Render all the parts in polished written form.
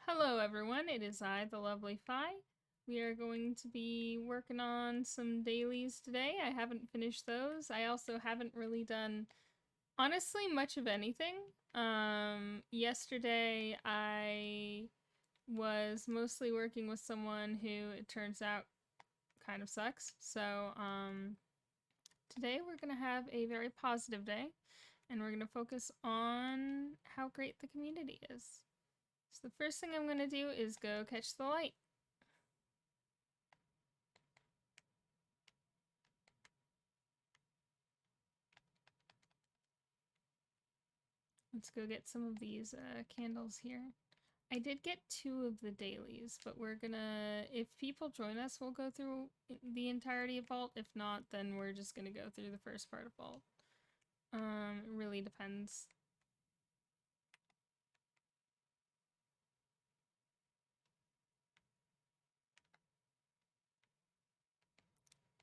Hello everyone, it is I, the lovely Fi. We are going to be working on some dailies today. I haven't finished those. I also haven't really done, honestly, much of anything. Yesterday I was mostly working with someone who, it turns out, kind of sucks. So, today we're gonna have a very positive day, and we're gonna focus on how great the community is. So the first thing I'm gonna do is go catch the light. Let's go get some of these candles here. I did get 2 of the dailies, but we're gonna, if people join us, we'll go through the entirety of Vault. If not, then we're just gonna go through the first part of Vault. It really depends.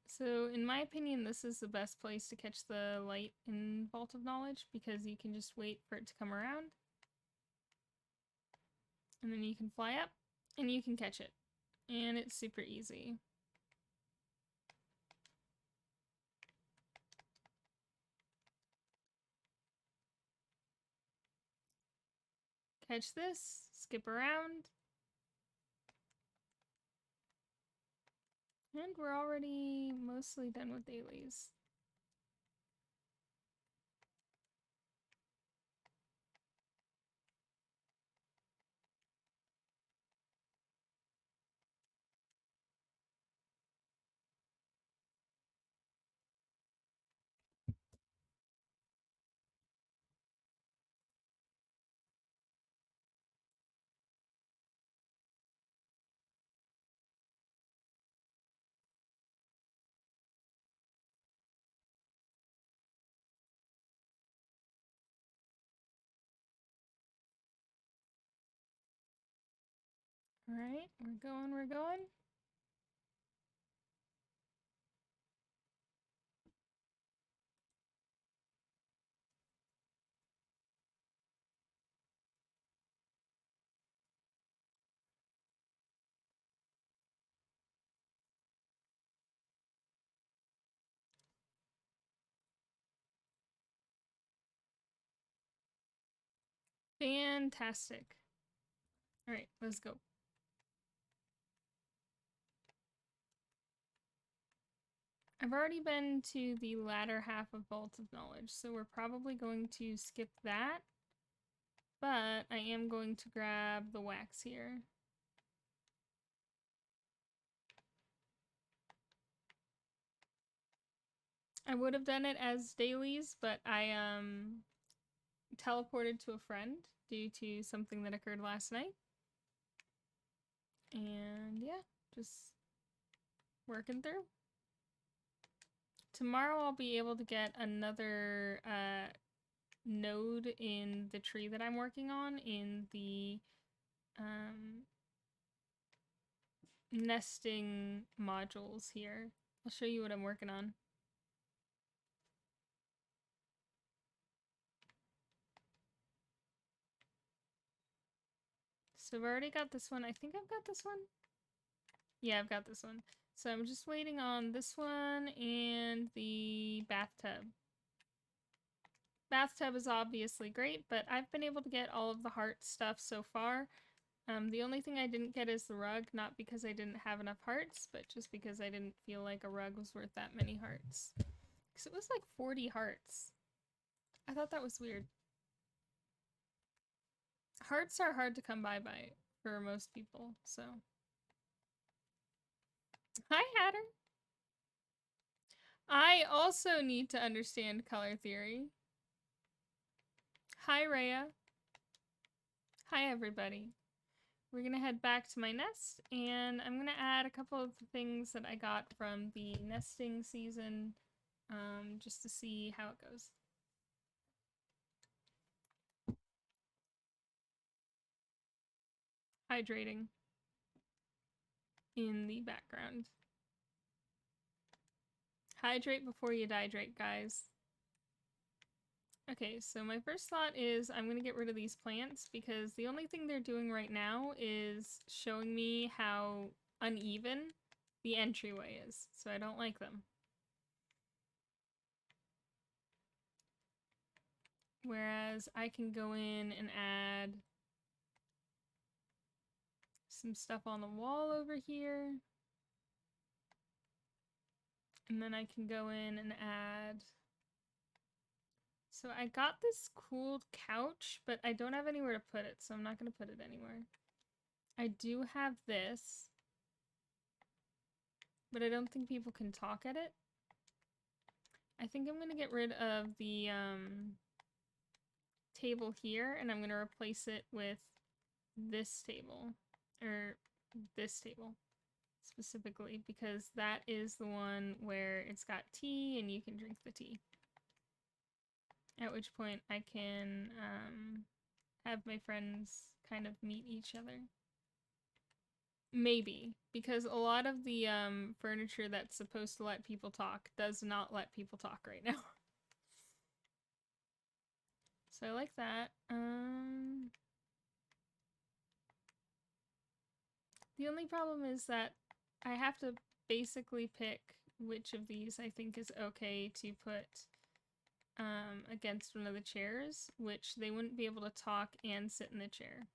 So, in my opinion, this is the best place to catch the light in Vault of Knowledge because you can just wait for it to come around. And then you can fly up and you can catch it. And it's super easy. Catch this, skip around. And we're already mostly done with dailies. Alright, we're going, we're going. Fantastic. Alright, let's go. I've already been to the latter half of Vault of Knowledge, so we're probably going to skip that. But I am going to grab the wax here. I would have done it as dailies, but I teleported to a friend due to something that occurred last night. And yeah, just working through. Tomorrow I'll be able to get another node in the tree that I'm working on in the nesting modules here. I'll show you what I'm working on. So I've already got this one. I think I've got this one. Yeah, I've got this one. So I'm just waiting on this one and the bathtub. Bathtub is obviously great, but I've been able to get all of the heart stuff so far. The only thing I didn't get is the rug, not because I didn't have enough hearts, but just because I didn't feel like a rug was worth that many hearts. Because it was like 40 hearts. I thought that was weird. Hearts are hard to come by for most people, so. Hi, Hatter! I also need to understand color theory. Hi, Rhea. Hi, everybody. We're gonna head back to my nest, and I'm gonna add a couple of the things that I got from the nesting season, just to see how it goes. Hydrating in the background. Hydrate before you dihydrate, guys. Okay, so my first thought is I'm going to get rid of these plants because the only thing they're doing right now is showing me how uneven the entryway is, so I don't like them. Whereas I can go in and add some stuff on the wall over here. And then I can go in and add... So I got this cool couch, but I don't have anywhere to put it, so I'm not going to put it anywhere. I do have this, but I don't think people can talk at it. I think I'm going to get rid of the table here, and I'm going to replace it with this table, or this table specifically, because that is the one where it's got tea and you can drink the tea. At which point I can have my friends kind of meet each other. Maybe, because a lot of the furniture that's supposed to let people talk does not let people talk right now. So I like that. The only problem is that I have to basically pick which of these I think is okay to put against one of the chairs, which they wouldn't be able to talk and sit in the chair.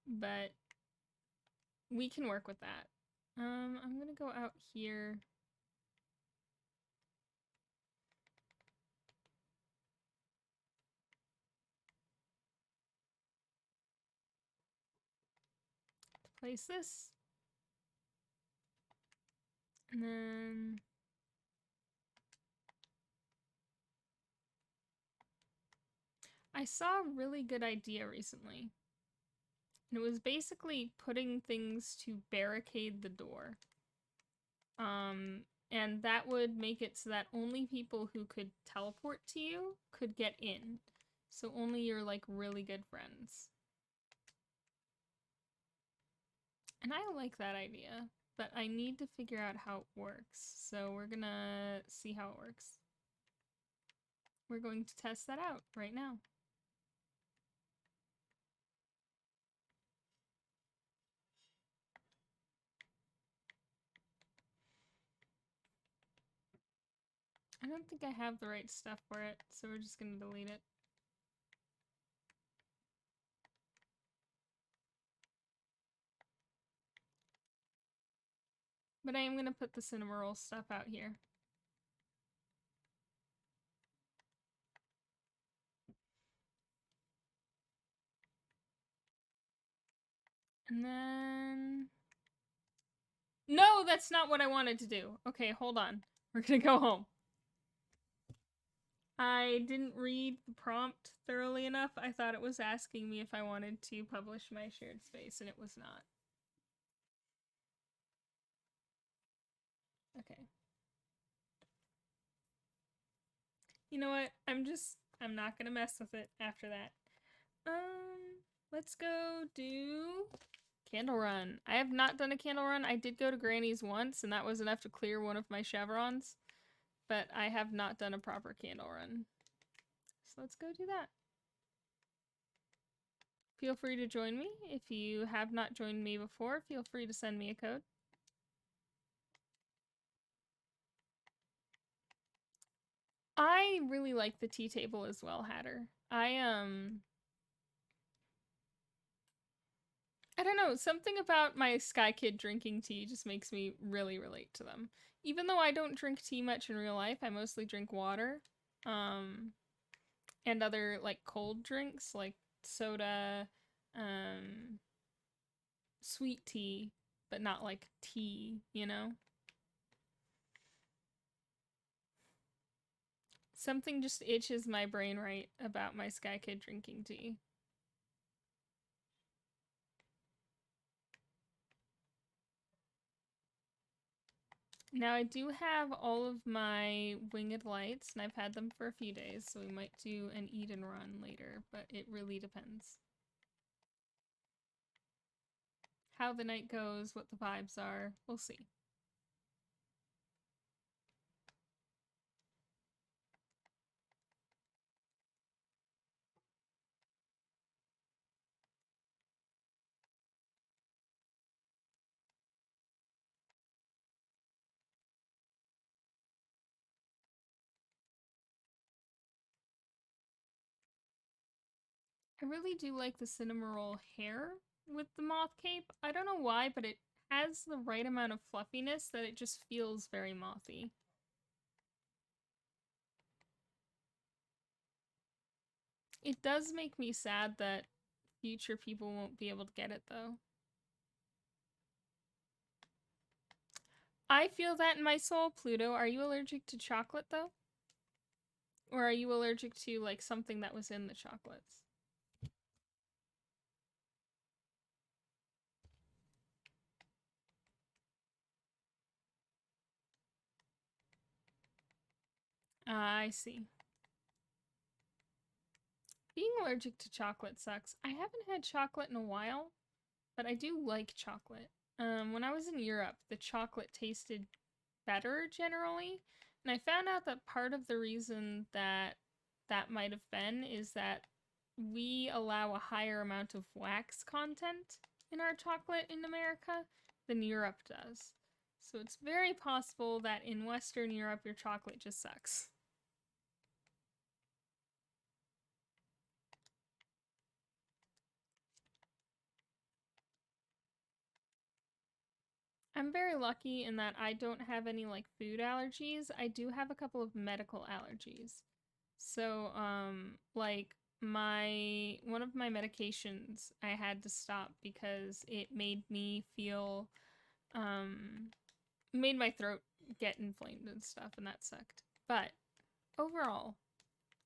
But we can work with that. I'm gonna go out here. To place this. And then I saw a really good idea recently. And it was basically putting things to barricade the door. And that would make it so that only people who could teleport to you could get in. So only your, like, really good friends. And I like that idea, but I need to figure out how it works. So we're gonna see how it works. We're going to test that out right now. I don't think I have the right stuff for it, so we're just gonna delete it. But I am gonna put the cinema roll stuff out here. And then... No, that's not what I wanted to do. Okay, hold on. We're gonna go home. I didn't read the prompt thoroughly enough. I thought it was asking me if I wanted to publish my shared space, and it was not. Okay. You know what? I'm not gonna mess with it after that. Let's go do candle run. I have not done a candle run. I did go to Granny's once, and that was enough to clear one of my chevrons. But I have not done a proper candle run. So let's go do that. Feel free to join me. If you have not joined me before, feel free to send me a code. I really like the tea table as well, Hatter. I don't know, something about my Sky Kid drinking tea just makes me really relate to them. Even though I don't drink tea much in real life, I mostly drink water. And other, like, cold drinks, like soda, sweet tea, but not, like, tea, you know? Something just itches my brain right about my Sky Kid drinking tea. Now I do have all of my winged lights, and I've had them for a few days, so we might do an eat and run later, but it really depends. How the night goes, what the vibes are, we'll see. I really do like the Cinnamoroll hair with the moth cape. I don't know why, but it has the right amount of fluffiness that it just feels very mothy. It does make me sad that future people won't be able to get it, though. I feel that in my soul, Pluto. Are you allergic to chocolate, though? Or are you allergic to, like, something that was in the chocolates? I see. Being allergic to chocolate sucks. I haven't had chocolate in a while, but I do like chocolate. When I was in Europe, the chocolate tasted better generally, and I found out that part of the reason that that might have been is that we allow a higher amount of wax content in our chocolate in America than Europe does. So it's very possible that in Western Europe your chocolate just sucks. I'm very lucky in that I don't have any like food allergies. I do have a couple of medical allergies. So, like my one of my medications I had to stop because it made me feel made my throat get inflamed and stuff, and that sucked. But overall,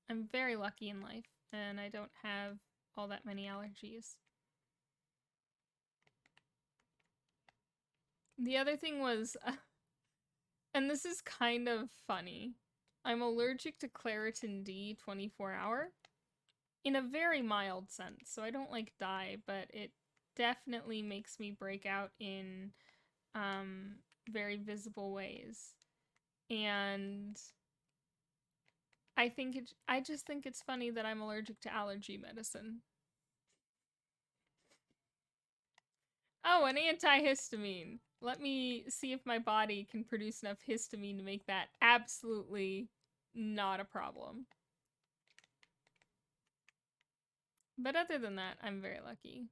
I'm very lucky in life and I don't have all that many allergies. The other thing was and this is kind of funny. I'm allergic to Claritin D 24-hour in a very mild sense. So I don't like die, but it definitely makes me break out in very visible ways. And I just think it's funny that I'm allergic to allergy medicine. Oh, an antihistamine. Let me see if my body can produce enough histamine to make that absolutely not a problem. But other than that, I'm very lucky.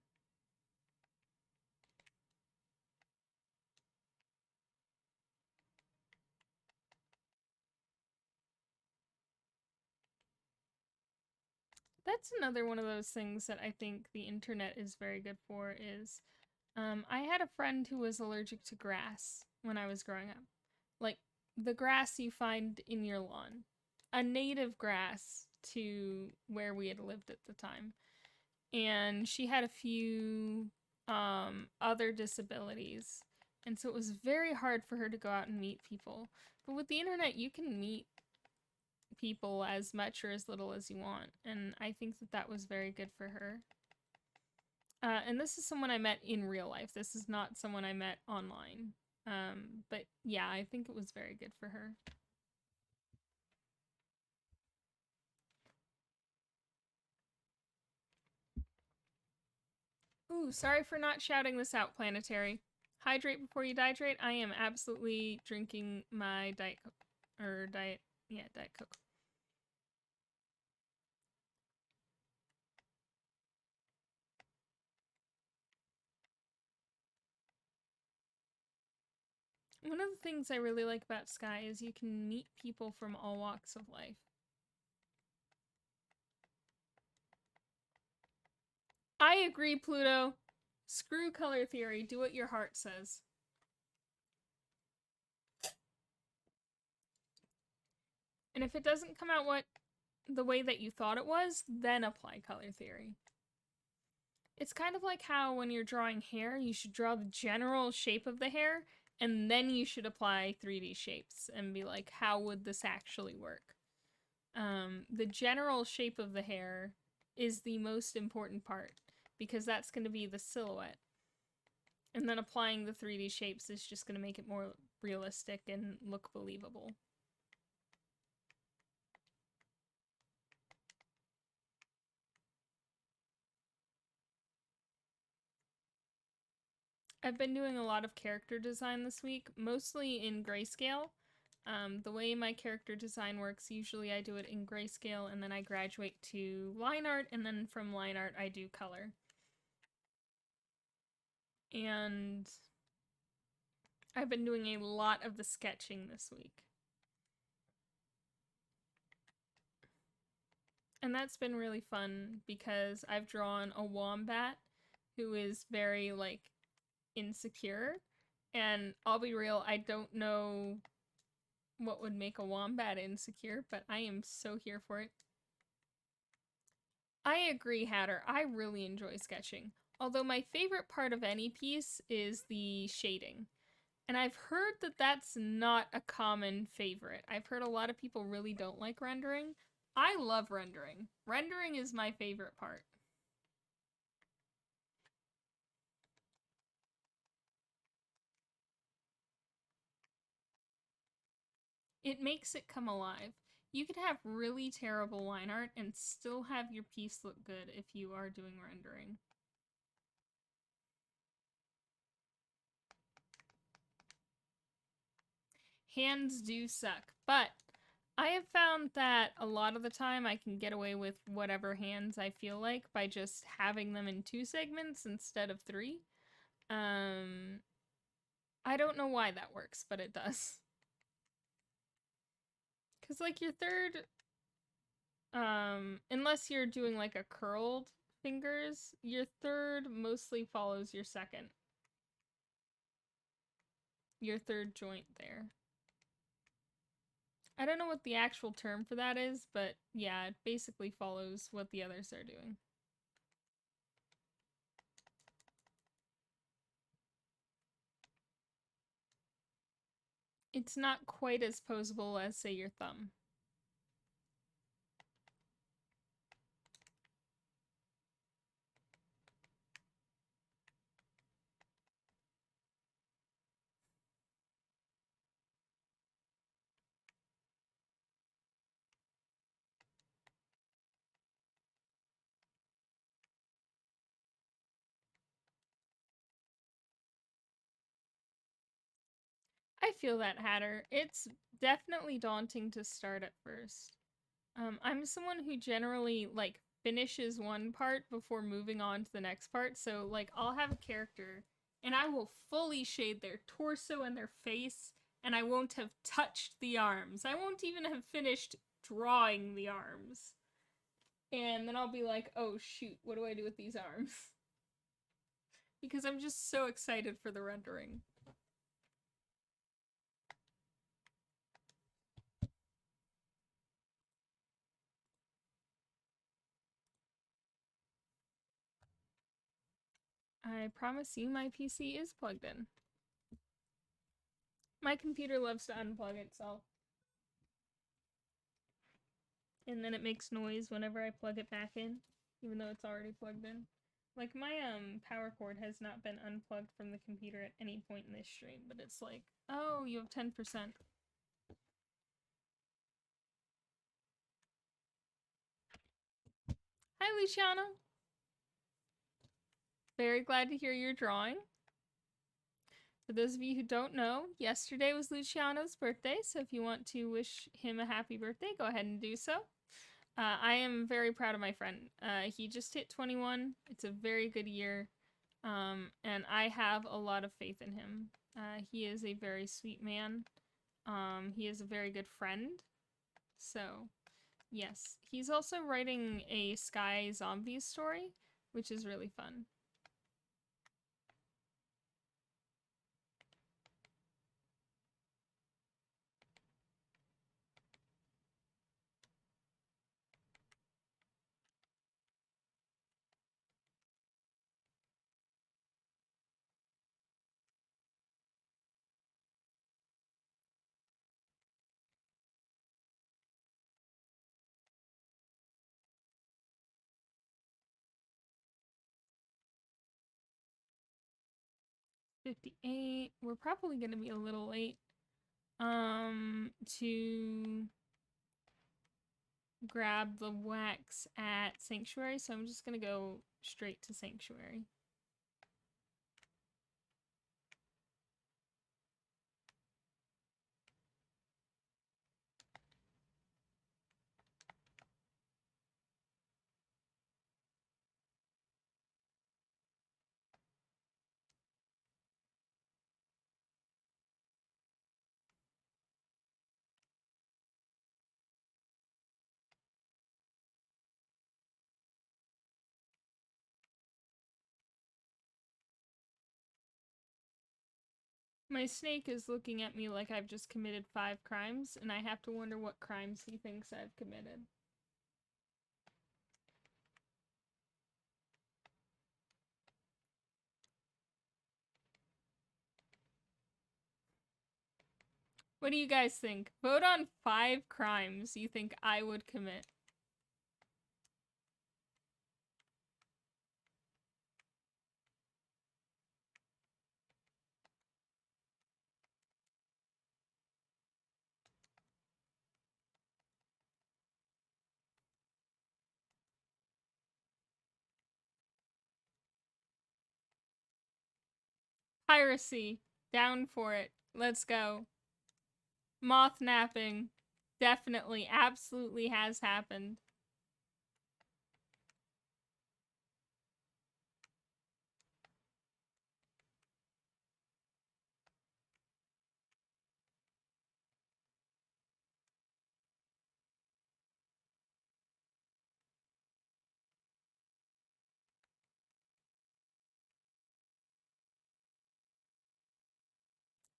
That's another one of those things that I think the internet is very good for is I had a friend who was allergic to grass when I was growing up. Like the grass you find in your lawn. A native grass to where we had lived at the time. And she had a few other disabilities. And so it was very hard for her to go out and meet people. But with the internet, you can meet people as much or as little as you want. And I think that that was very good for her. And this is someone I met in real life. This is not someone I met online. But yeah, I think it was very good for her. Ooh, sorry for not shouting this out, Planetary. Hydrate before you dihydrate. I am absolutely drinking my Diet Coke. Or Diet Coke. One of the things I really like about Sky is you can meet people from all walks of life. I agree, Pluto. Screw color theory. Do what your heart says. And if it doesn't come out the way that you thought it was, then apply color theory. It's kind of like how when you're drawing hair, you should draw the general shape of the hair, and then you should apply 3D shapes and be like, how would this actually work? The general shape of the hair is the most important part because that's going to be the silhouette. And then applying the 3D shapes is just going to make it more realistic and look believable. I've been doing a lot of character design this week, mostly in grayscale. The way my character design works, usually I do it in grayscale and then I graduate to line art, and then from line art I do color. And I've been doing a lot of the sketching this week. And that's been really fun because I've drawn a wombat who is very, like, insecure. And I'll be real, I don't know what would make a wombat insecure, but I am so here for it. I agree, Hatter. I really enjoy sketching. Although my favorite part of any piece is the shading. And I've heard that that's not a common favorite. I've heard a lot of people really don't like rendering. I love rendering. Rendering is my favorite part. It makes it come alive. You could have really terrible line art and still have your piece look good if you are doing rendering. Hands do suck, but I have found that a lot of the time I can get away with whatever hands I feel like by just having them in 2 segments instead of 3. I don't know why that works, but it does. Because, like, your third, unless you're doing, like, a curled fingers, your third mostly follows your second. Your third joint there. I don't know what the actual term for that is, but yeah, it basically follows what the others are doing. It's not quite as posable as, say, your thumb. I feel that, Hatter. It's definitely daunting to start at first. I'm someone who generally, like, finishes one part before moving on to the next part. So, like, I'll have a character and I will fully shade their torso and their face, and I won't have touched the arms. I won't even have finished drawing the arms. And then I'll be like, oh shoot, what do I do with these arms? Because I'm just so excited for the rendering. I promise you my PC is plugged in. My computer loves to unplug itself. And then it makes noise whenever I plug it back in, even though it's already plugged in. Like, my power cord has not been unplugged from the computer at any point in this stream, but it's like, oh, you have 10%. Hi, Luciano. Very glad to hear you're drawing. For those of you who don't know, yesterday was Luciano's birthday, so if you want to wish him a happy birthday, go ahead and do so. I am very proud of my friend. He just hit 21. It's a very good year, and I have a lot of faith in him. He is a very sweet man. He is a very good friend. So, yes. He's also writing a Sky Zombies story, which is really fun. $58. We're probably gonna be a little late to grab the wax at Sanctuary, so I'm just gonna go straight to Sanctuary. My snake is looking at me like I've just committed 5 crimes, and I have to wonder what crimes he thinks I've committed. What do you guys think? Vote on 5 crimes you think I would commit. Piracy. Down for it. Let's go. Moth napping. Definitely, absolutely has happened.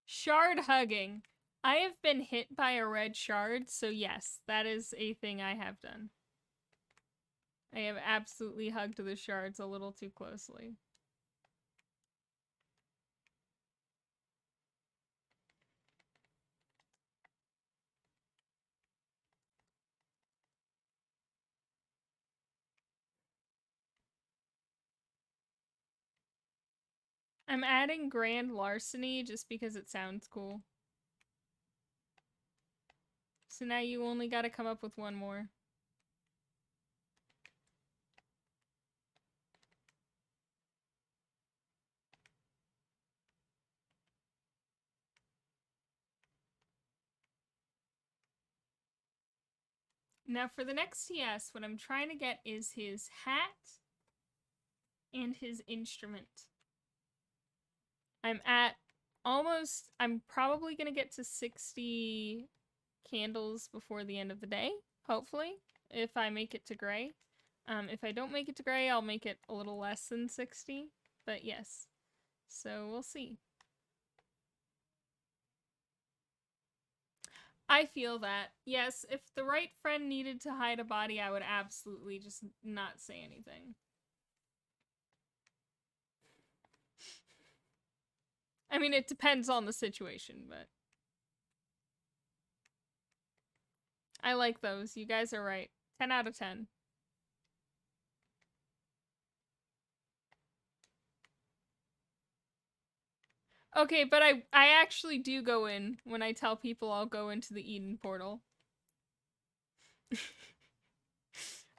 Shard hugging. I have been hit by a red shard, so yes, that is a thing I have done. I have absolutely hugged the shards a little too closely. I'm adding grand larceny just because it sounds cool. So now you only gotta come up with one more. Now for the next TS, what I'm trying to get is his hat and his instrument. I'm at almost, I'm probably gonna get to 60 candles before the end of the day, hopefully, if I make it to gray. If I don't make it to gray, I'll make it a little less than 60, but yes. So we'll see. I feel that. Yes, if the right friend needed to hide a body, I would absolutely just not say anything. I mean, it depends on the situation, but I like those. You guys are right. 10 out of 10. Okay, but I actually do go in when I tell people I'll go into the Eden portal.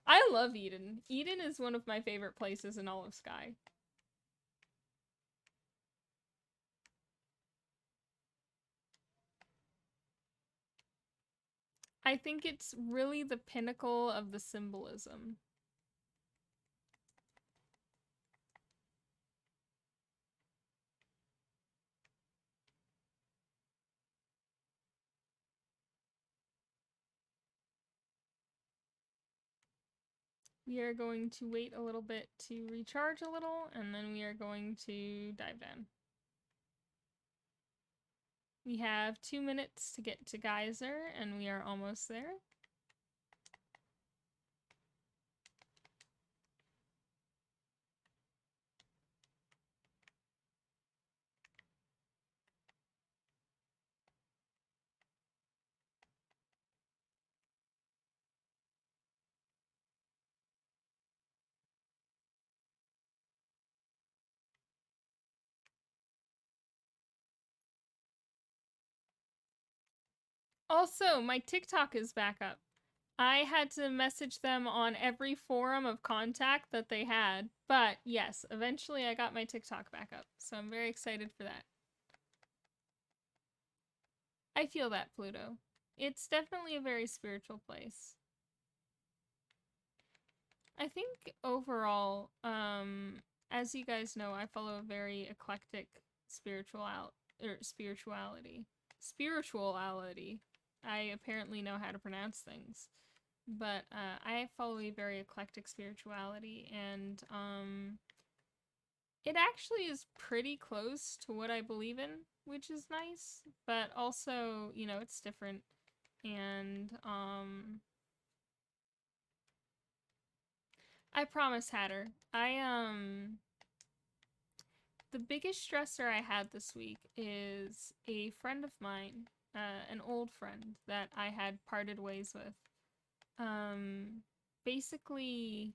I love Eden. Eden is one of my favorite places in all of Sky. I think it's really the pinnacle of the symbolism. We are going to wait a little bit to recharge a little, and then we are going to dive down. We have 2 minutes to get to Geyser, and we are almost there. Also, my TikTok is back up. I had to message them on every forum of contact that they had, but yes, eventually I got my TikTok back up, so I'm very excited for that. I feel that, Pluto. It's definitely a very spiritual place. I think overall, as you guys know, I follow a very eclectic spirituality. Spirituality. I apparently know how to pronounce things. But I follow a very eclectic spirituality, and It actually is pretty close to what I believe in, which is nice, but also, you know, it's different. And I promise, Hatter. The biggest stressor I had this week is a friend of mine, an old friend that I had parted ways with. Basically,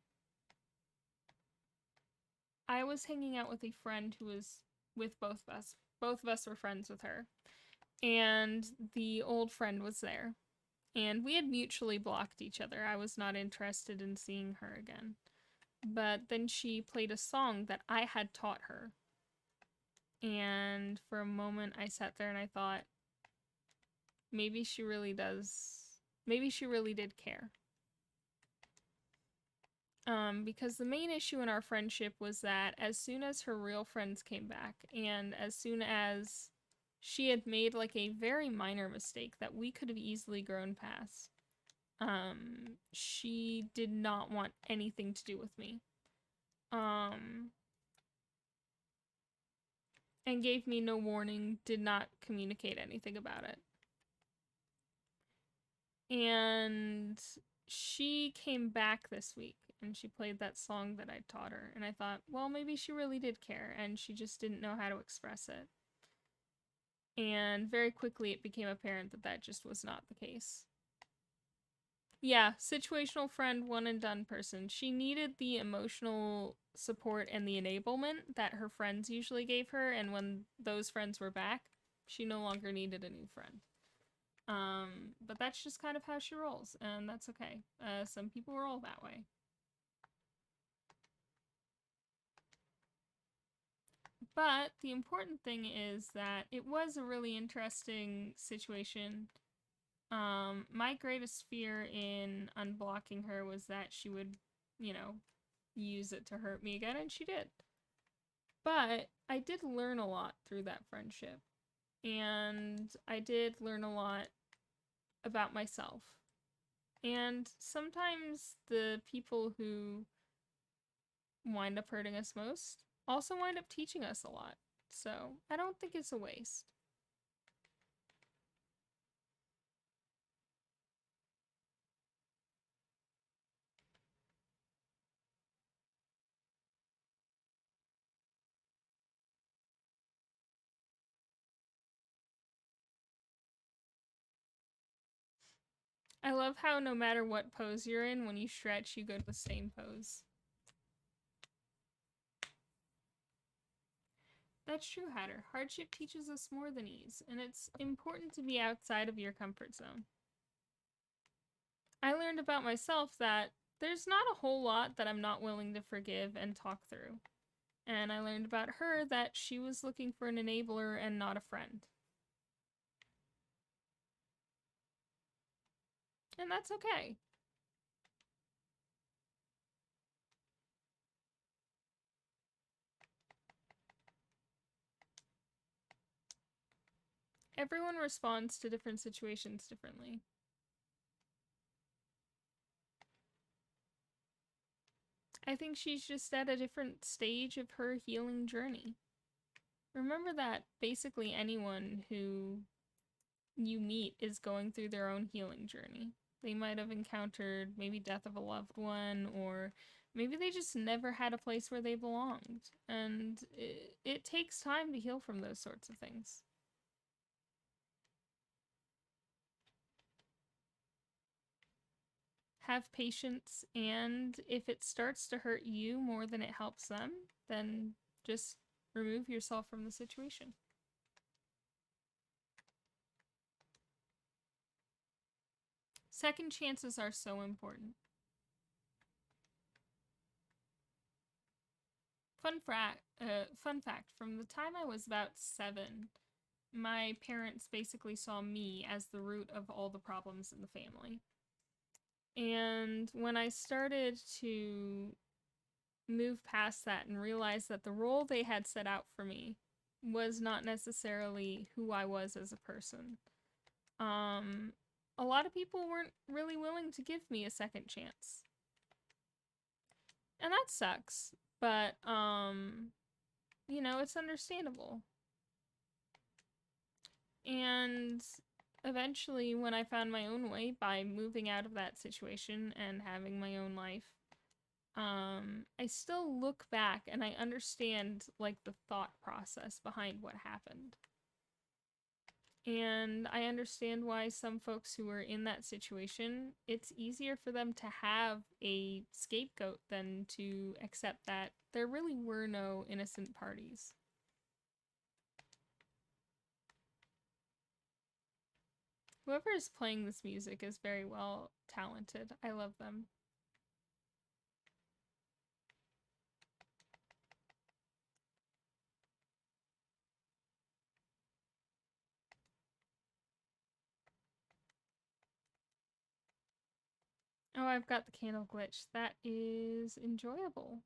I was hanging out with a friend who was with both of us. Both of us were friends with her. And the old friend was there. And we had mutually blocked each other. I was not interested in seeing her again. But then she played a song that I had taught her. And for a moment I sat there and I thought, maybe she really did care. Because the main issue in our friendship was that as soon as her real friends came back, and as soon as she had made like a very minor mistake that we could have easily grown past, she did not want anything to do with me. And gave me no warning, did not communicate anything about it. And she came back this week and she played that song that I taught her. And I thought, well, maybe she really did care and she just didn't know how to express it. And very quickly it became apparent that that just was not the case. Yeah, situational friend, one and done person. She needed the emotional support and the enablement that her friends usually gave her, and when those friends were back, she no longer needed a new friend. But that's just kind of how she rolls, and that's okay. Some people roll that way. But the important thing is that it was a really interesting situation. My greatest fear in unblocking her was that she would, you know, use it to hurt me again, and she did. But I did learn a lot through that friendship. And I did learn a lot about myself. And sometimes the people who wind up hurting us most also wind up teaching us a lot. So I don't think it's a waste. I love how no matter what pose you're in, when you stretch, you go to the same pose. That's true, Hatter. Hardship teaches us more than ease, and it's important to be outside of your comfort zone. I learned about myself that there's not a whole lot that I'm not willing to forgive and talk through. And I learned about her that she was looking for an enabler and not a friend. And that's okay. Everyone responds to different situations differently. I think she's just at a different stage of her healing journey. Remember that basically anyone who you meet is going through their own healing journey. They might have encountered maybe death of a loved one, or maybe they just never had a place where they belonged. And it takes time to heal from those sorts of things. Have patience, and if it starts to hurt you more than it helps them, then just remove yourself from the situation. Second chances are so important. Fun fact, from the time I was about 7, my parents basically saw me as the root of all the problems in the family. And when I started to move past that and realize that the role they had set out for me was not necessarily who I was as a person, a lot of people weren't really willing to give me a second chance. And that sucks, but it's understandable. And eventually, when I found my own way by moving out of that situation and having my own life, I still look back and I understand, like, the thought process behind what happened. And I understand why some folks who are in that situation, it's easier for them to have a scapegoat than to accept that there really were no innocent parties. Whoever is playing this music is very well talented. I love them. Oh, I've got the candle glitch. That is enjoyable.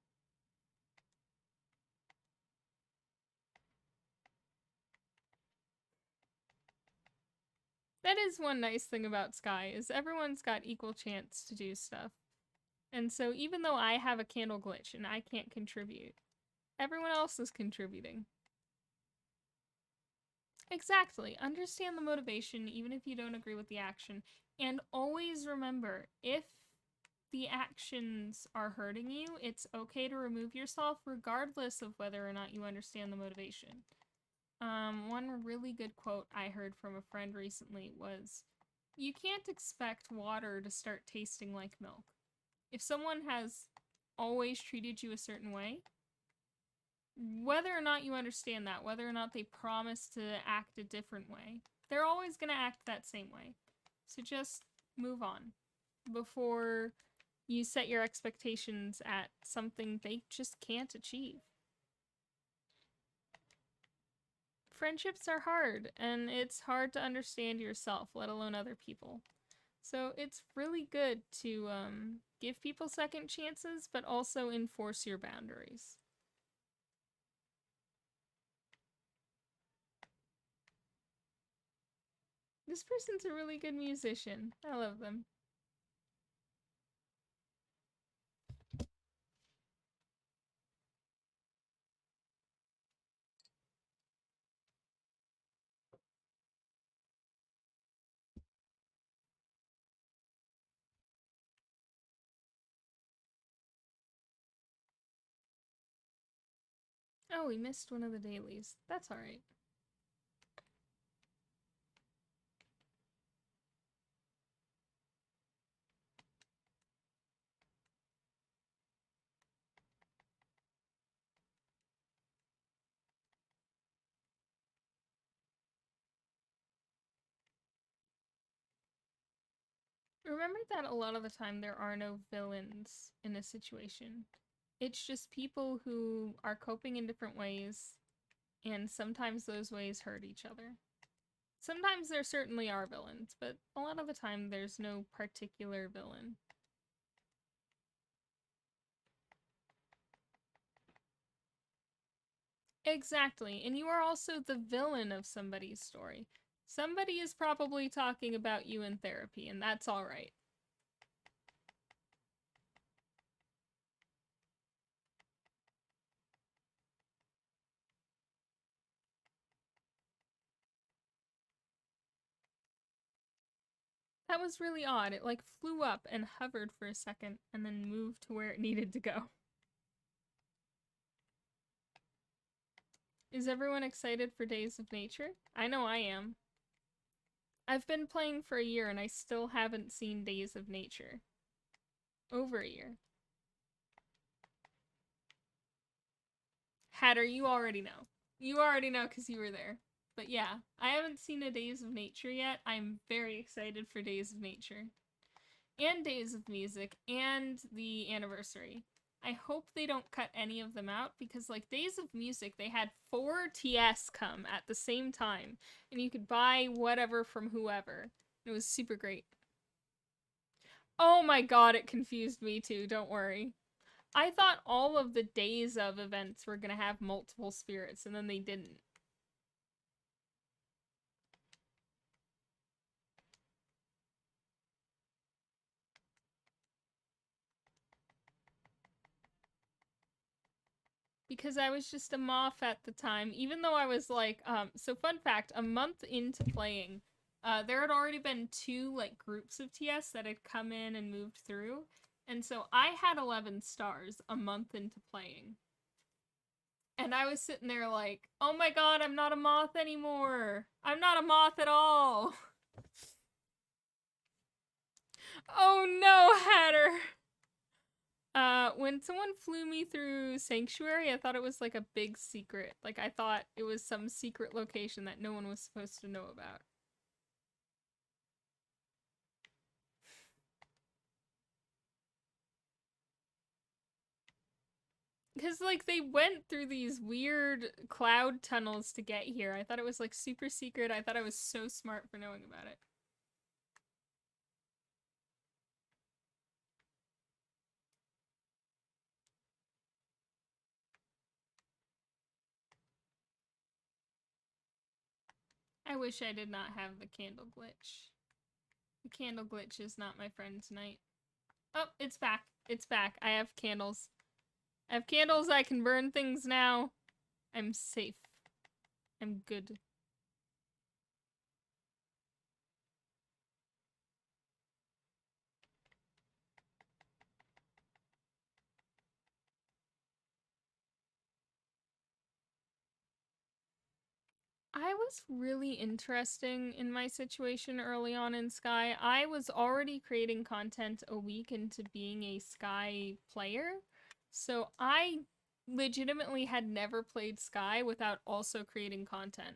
That is one nice thing about Sky, is everyone's got equal chance to do stuff. And so even though I have a candle glitch and I can't contribute, everyone else is contributing. Exactly. Understand the motivation even if you don't agree with the action. And always remember, if the actions are hurting you, it's okay to remove yourself regardless of whether or not you understand the motivation. One really good quote I heard from a friend recently was, "You can't expect water to start tasting like milk. If someone has always treated you a certain way, whether or not you understand that, whether or not they promise to act a different way, they're always going to act that same way. So just move on before you set your expectations at something they just can't achieve." Friendships are hard, and it's hard to understand yourself, let alone other people. So it's really good to give people second chances, but also enforce your boundaries. This person's a really good musician. I love them. Oh, we missed one of the dailies. That's alright. Remember that a lot of the time there are no villains in a situation. It's just people who are coping in different ways, and sometimes those ways hurt each other. Sometimes there certainly are villains, but a lot of the time there's no particular villain. Exactly, and you are also the villain of somebody's story. Somebody is probably talking about you in therapy, and that's alright. That was really odd. It like flew up and hovered for a second and then moved to where it needed to go. Is everyone excited for Days of Nature? I know I am. I've been playing for a year and I still haven't seen Days of Nature. Over a year. Hatter, you already know. You already know because you were there. But yeah, I haven't seen a Days of Nature yet. I'm very excited for Days of Nature. And Days of Music and the anniversary. I hope they don't cut any of them out because, like, Days of Music, they had 4 TS come at the same time, and you could buy whatever from whoever. It was super great. Oh my god, it confused me too, don't worry. I thought all of the Days of events were gonna have multiple spirits, and then they didn't. Because I was just a moth at the time, even though I was like, so fun fact, a month into playing, there had already been 2 like groups of TS that had come in and moved through, and so I had 11 stars a month into playing. And I was sitting there like, oh my god, I'm not a moth anymore. I'm not a moth at all. Oh no, Hatter. When someone flew me through Sanctuary, I thought it was like a big secret. Like, I thought it was some secret location that no one was supposed to know about. Because, like, they went through these weird cloud tunnels to get here. I thought it was, like, super secret. I thought I was so smart for knowing about it. I wish I did not have the candle glitch. The candle glitch is not my friend tonight. Oh, it's back. It's back. I have candles. I have candles. I can burn things now. I'm safe. I'm good. I was really interesting in my situation early on in Sky. I was already creating content a week into being a Sky player. So I legitimately had never played Sky without also creating content.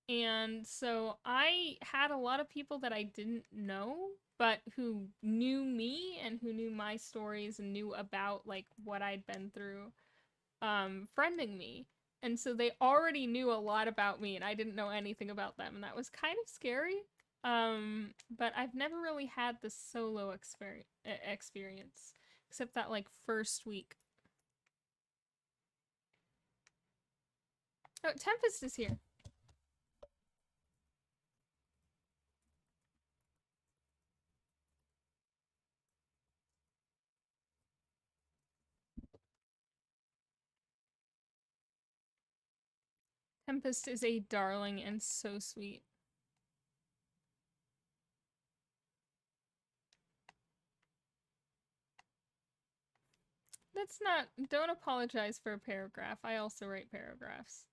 And so I had a lot of people that I didn't know, but who knew me and who knew my stories and knew about like what I'd been through, friending me. And so they already knew a lot about me and I didn't know anything about them, and that was kind of scary. But I've never really had the solo experience except that like first week. Oh, Tempest is here. Tempest is a darling and so sweet. That's not, don't apologize for a paragraph. I also write paragraphs.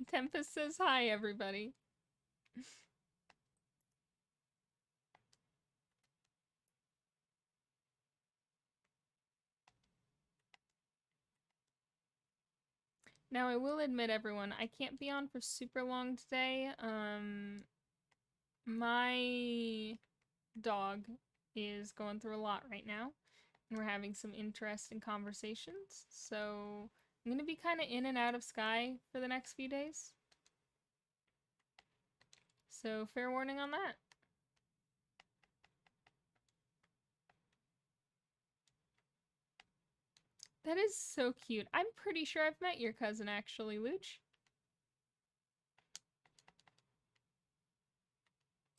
Tempest says hi, everybody. Now, I will admit, everyone, I can't be on for super long today. My dog is going through a lot right now, and we're having some interesting conversations. So I'm going to be kind of in and out of Sky for the next few days. So fair warning on that. That is so cute. I'm pretty sure I've met your cousin, actually, Luch.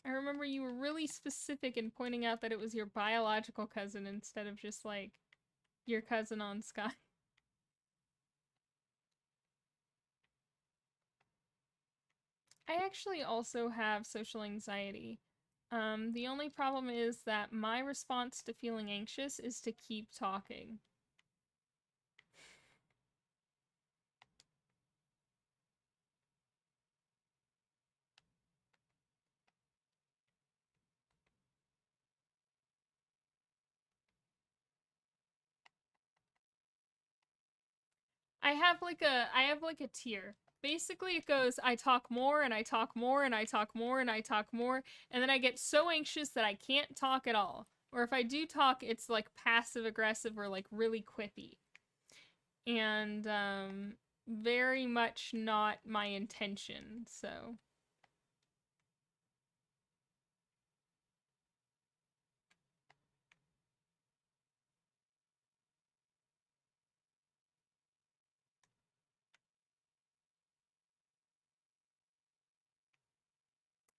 I remember you were really specific in pointing out that it was your biological cousin instead of just, like, your cousin on Sky. I actually also have social anxiety. The only problem is that my response to feeling anxious is to keep talking. I have like a tier. Basically it goes, I talk more and I talk more and I talk more and I talk more, and then I get so anxious that I can't talk at all. Or if I do talk, it's like passive aggressive or like really quippy. And very much not my intention, so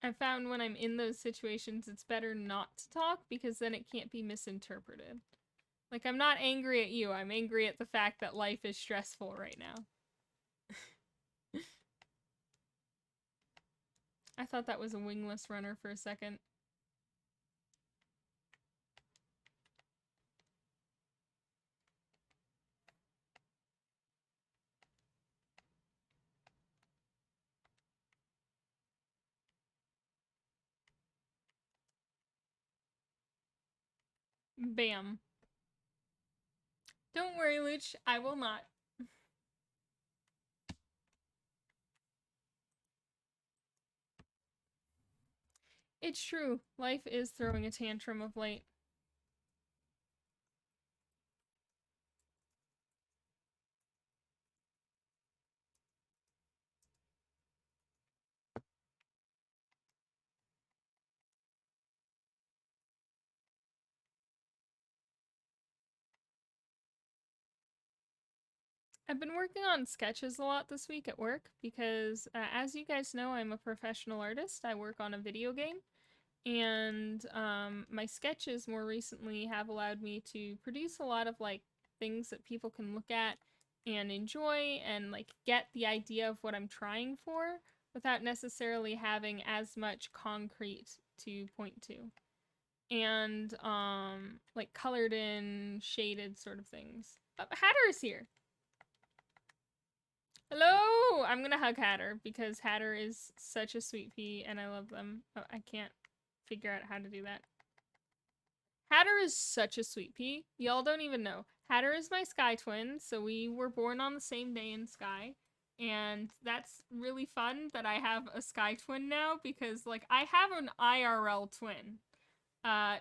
I found when I'm in those situations, it's better not to talk because then it can't be misinterpreted. Like, I'm not angry at you. I'm angry at the fact that life is stressful right now. I thought that was a wingless runner for a second. Bam. Don't worry, Luch. I will not. It's true. Life is throwing a tantrum of late. I've been working on sketches a lot this week at work because, as you guys know, I'm a professional artist. I work on a video game, and my sketches more recently have allowed me to produce a lot of like things that people can look at and enjoy and like get the idea of what I'm trying for without necessarily having as much concrete to point to. And like colored in, shaded sort of things. Hatter is here. Hello! I'm gonna hug Hatter because Hatter is such a sweet pea and I love them. Oh, I can't figure out how to do that. Hatter is such a sweet pea. Y'all don't even know. Hatter is my sky twin, so we were born on the same day in sky. And that's really fun that I have a sky twin now because, like, I have an IRL twin.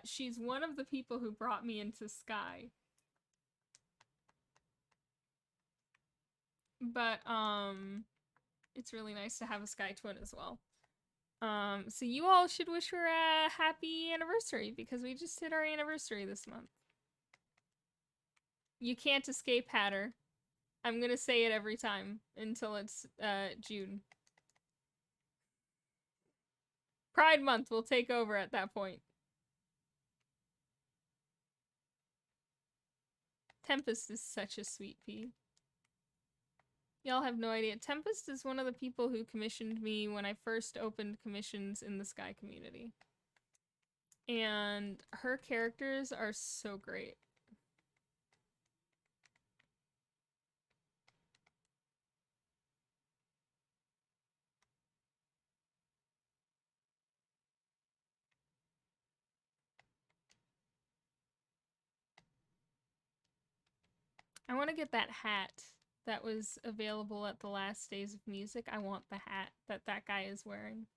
She's one of the people who brought me into sky. But, it's really nice to have a sky twin as well. So you all should wish her a happy anniversary because we just hit our anniversary this month. You can't escape Hatter. I'm gonna say it every time until it's, June. Pride Month will take over at that point. Tempest is such a sweet pea. Y'all have no idea. Tempest is one of the people who commissioned me when I first opened commissions in the Sky community. And her characters are so great. I want to get that hat that was available at the last Days of Music. I want the hat that that guy is wearing.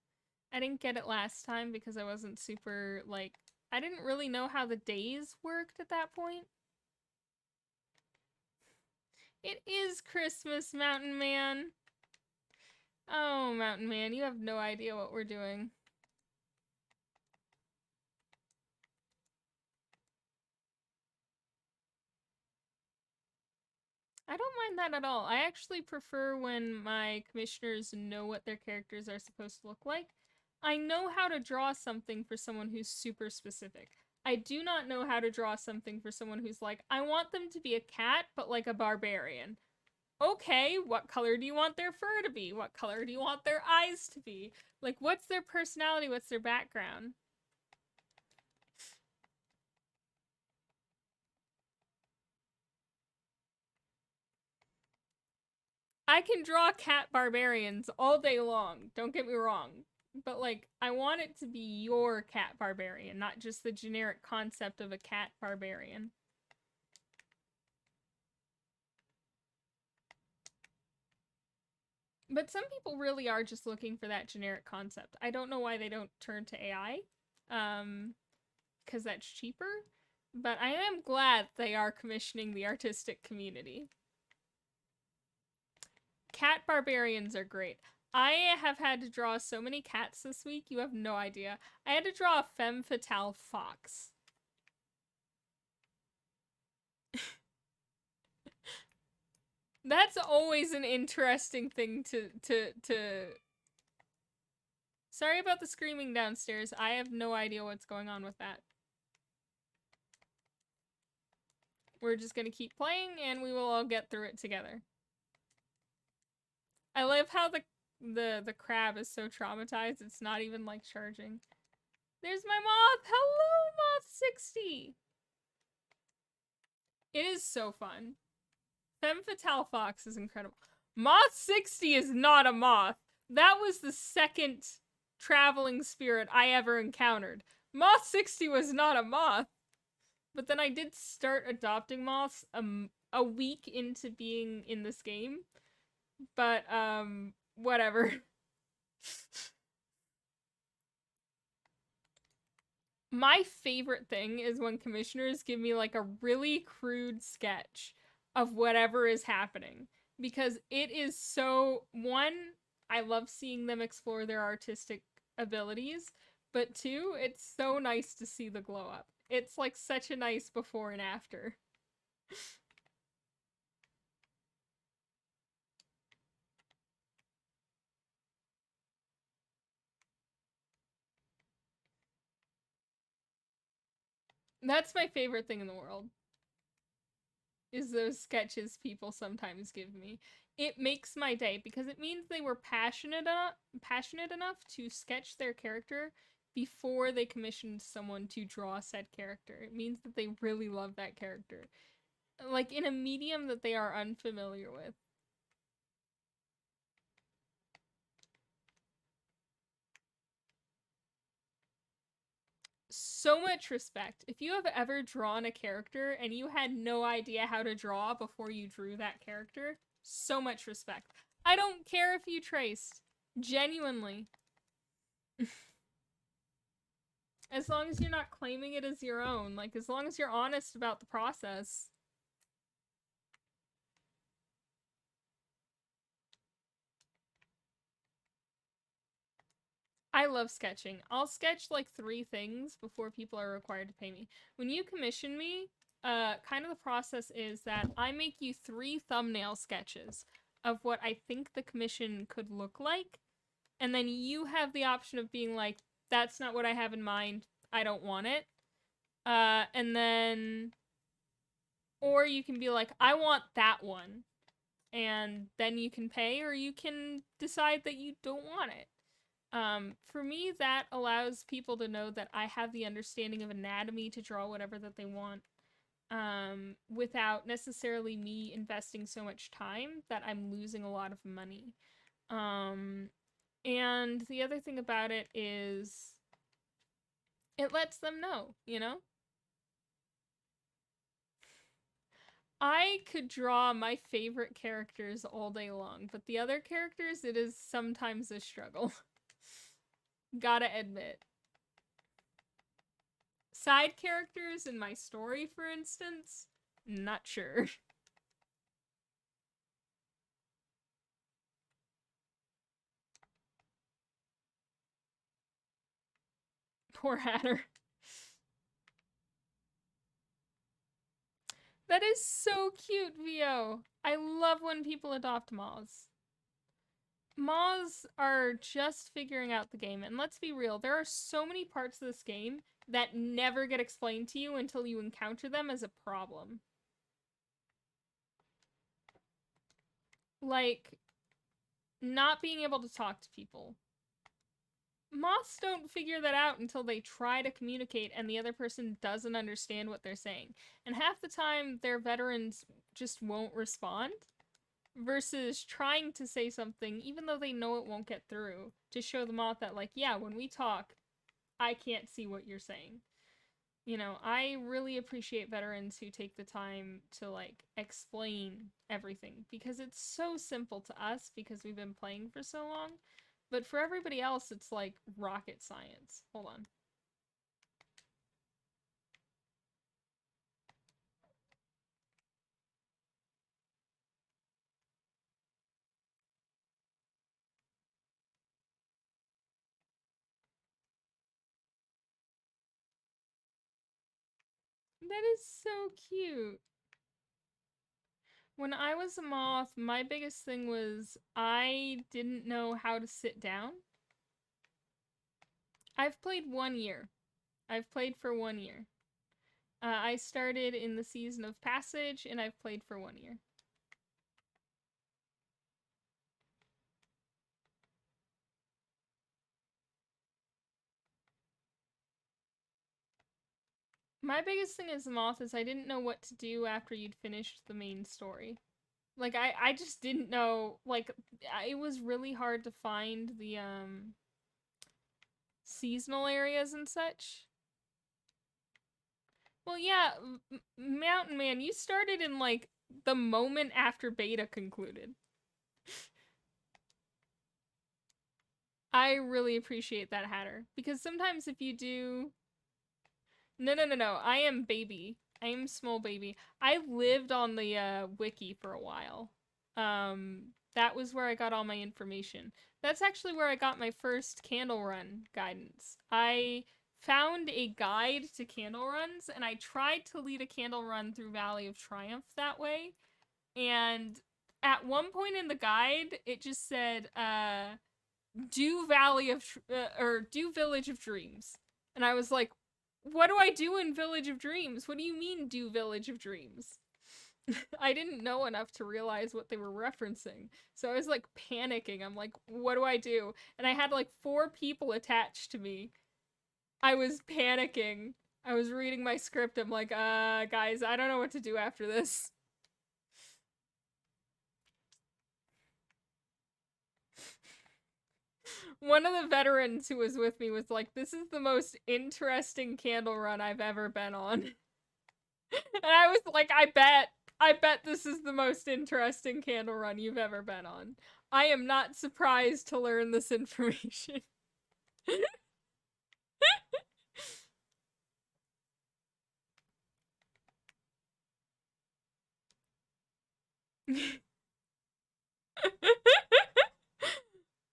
I didn't get it last time because I wasn't super, like, I didn't really know how the days worked at that point. It is Christmas, Mountain Man. Oh, Mountain Man, you have no idea what we're doing. I don't mind that at all. I actually prefer when my commissioners know what their characters are supposed to look like. I know how to draw something for someone who's super specific. I do not know how to draw something for someone who's like, I want them to be a cat, but like a barbarian. Okay, what color do you want their fur to be? What color do you want their eyes to be? Like, what's their personality? What's their background? I can draw cat barbarians all day long, don't get me wrong. But, like, I want it to be your cat barbarian, not just the generic concept of a cat barbarian. But some people really are just looking for that generic concept. I don't know why they don't turn to AI, because that's cheaper. But I am glad they are commissioning the artistic community. Cat barbarians are great. I have had to draw so many cats this week, you have no idea. I had to draw a femme fatale fox. That's always an interesting thing to... Sorry about the screaming downstairs. I have no idea what's going on with that. We're just gonna keep playing and we will all get through it together. I love how the crab is so traumatized it's not even like charging. There's my moth! Hello, Moth 60! It is so fun. Femme Fatale Fox is incredible. Moth 60 is not a moth. That was the second traveling spirit I ever encountered. Moth 60 was not a moth. But then I did start adopting moths a week into being in this game. But, whatever. My favorite thing is when commissioners give me like a really crude sketch of whatever is happening. Because it is so, one, I love seeing them explore their artistic abilities. But two, it's so nice to see the glow up. It's like such a nice before and after. That's my favorite thing in the world. Is those sketches people sometimes give me. It makes my day because it means they were passionate enough to sketch their character before they commissioned someone to draw said character. It means that they really love that character. Like in a medium that they are unfamiliar with. So much respect. If you have ever drawn a character and you had no idea how to draw before you drew that character, so much respect. I don't care if you traced. Genuinely. As long as you're not claiming it as your own. Like, as long as you're honest about the process. I love sketching. I'll sketch like 3 things before people are required to pay me. When you commission me, kind of the process is that I make you 3 thumbnail sketches of what I think the commission could look like. And then you have the option of being like, that's not what I have in mind. I don't want it. And then, or you can be like, I want that one. And then you can pay, or you can decide that you don't want it. For me, that allows people to know that I have the understanding of anatomy to draw whatever that they want, without necessarily me investing so much time that I'm losing a lot of money. And the other thing about it is it lets them know, you know? I could draw my favorite characters all day long, but the other characters, it is sometimes a struggle. Gotta admit. Side characters in my story, for instance, not sure. Poor Hatter. That is so cute, VO. I love when people adopt moths. Moths are just figuring out the game, and let's be real, there are so many parts of this game that never get explained to you until you encounter them as a problem. Like, not being able to talk to people. Moths don't figure that out until they try to communicate and the other person doesn't understand what they're saying. And half the time, their veterans just won't respond. Versus trying to say something, even though they know it won't get through, to show the moth that, like, yeah, when we talk, I can't see what you're saying. You know, I really appreciate veterans who take the time to, like, explain everything. Because it's so simple to us because we've been playing for so long. But for everybody else, it's like rocket science. Hold on. That is so cute. When I was a moth, my biggest thing was I didn't know how to sit down. I've played 1 year. I've played for 1 year. I started in the season of Passage, and I've played for 1 year. My biggest thing as Moth is I didn't know what to do after you'd finished the main story. Like, I just didn't know, like, it was really hard to find the, seasonal areas and such. Well, yeah, Mountain Man, you started in, like, the moment after beta concluded. I really appreciate that, Hatter. Because sometimes if you do... No. I am baby. I am small baby. I lived on the wiki for a while. That was where I got all my information. That's actually where I got my first candle run guidance. I found a guide to candle runs, and I tried to lead a candle run through Valley of Triumph that way. And at one point in the guide, it just said, do do Village of Dreams. And I was like, what do I do in Village of Dreams? What do you mean, do Village of Dreams? I didn't know enough to realize what they were referencing. So I was like panicking. I'm like, what do I do? And I had like 4 people attached to me. I was panicking. I was reading my script. I'm like, guys, I don't know what to do after this. One of the veterans who was with me was like, this is the most interesting candle run I've ever been on. And I was like, I bet this is the most interesting candle run you've ever been on. I am not surprised to learn this information.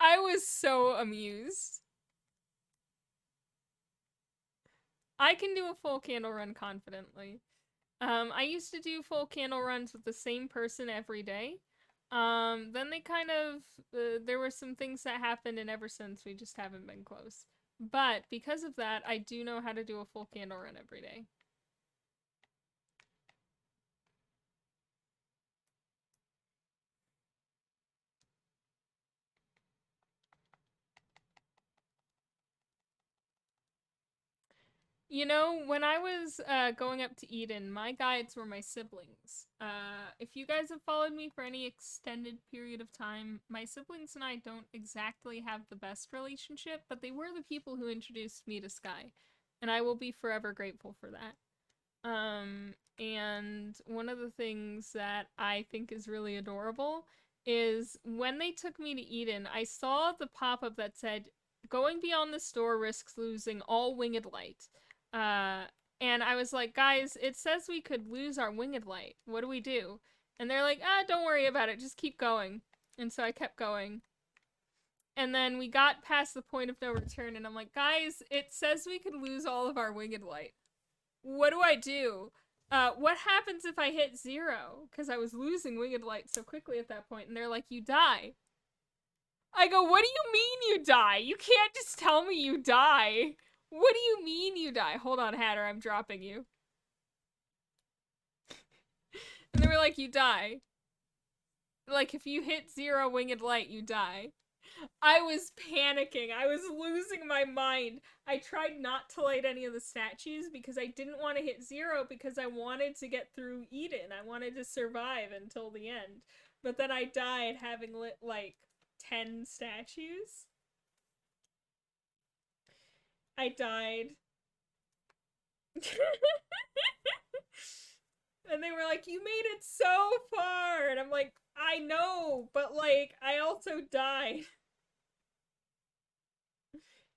I was so amused. I can do a full candle run confidently. I used to do full candle runs with the same person every day. Then they kind of, there were some things that happened, and ever since we just haven't been close. But because of that, I do know how to do a full candle run every day. You know, when I was going up to Eden, my guides were my siblings. If you guys have followed me for any extended period of time, my siblings and I don't exactly have the best relationship, but they were the people who introduced me to Sky, and I will be forever grateful for that. And one of the things that I think is really adorable is when they took me to Eden, I saw the pop-up that said, going beyond the store risks losing all winged light. Uh, and I was like, guys, it says we could lose our winged light. What do we do? And they're like, don't worry about it. Just keep going. And so I kept going. And then we got past the point of no return, and I'm like, guys, it says we could lose all of our winged light. What do I do? What happens if I hit 0? Because I was losing winged light so quickly at that point, and they're like, you die. I go, what do you mean you die? You can't just tell me you die. What do you mean you die? Hold on, Hatter, I'm dropping you. And they were like, you die. Like, if you hit 0 winged light, you die. I was panicking. I was losing my mind. I tried not to light any of the statues because I didn't want to hit 0 because I wanted to get through Eden. I wanted to survive until the end. But then I died having lit, like, 10 statues. I died. And they were like, you made it so far! And I'm like, I know, but, like, I also died.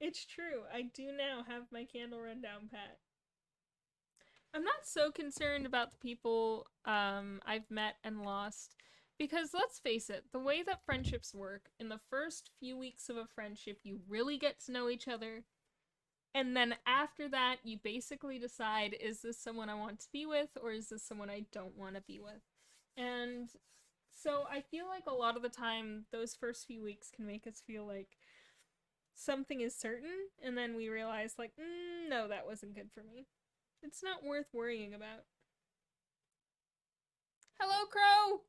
It's true. I do now have my candle run down pat. I'm not so concerned about the people I've met and lost. Because let's face it, the way that friendships work, in the first few weeks of a friendship, you really get to know each other. And then after that, you basically decide, is this someone I want to be with, or is this someone I don't want to be with? And so I feel like a lot of the time, those first few weeks can make us feel like something is certain, and then we realize, like, no, that wasn't good for me. It's not worth worrying about. Hello, Crow!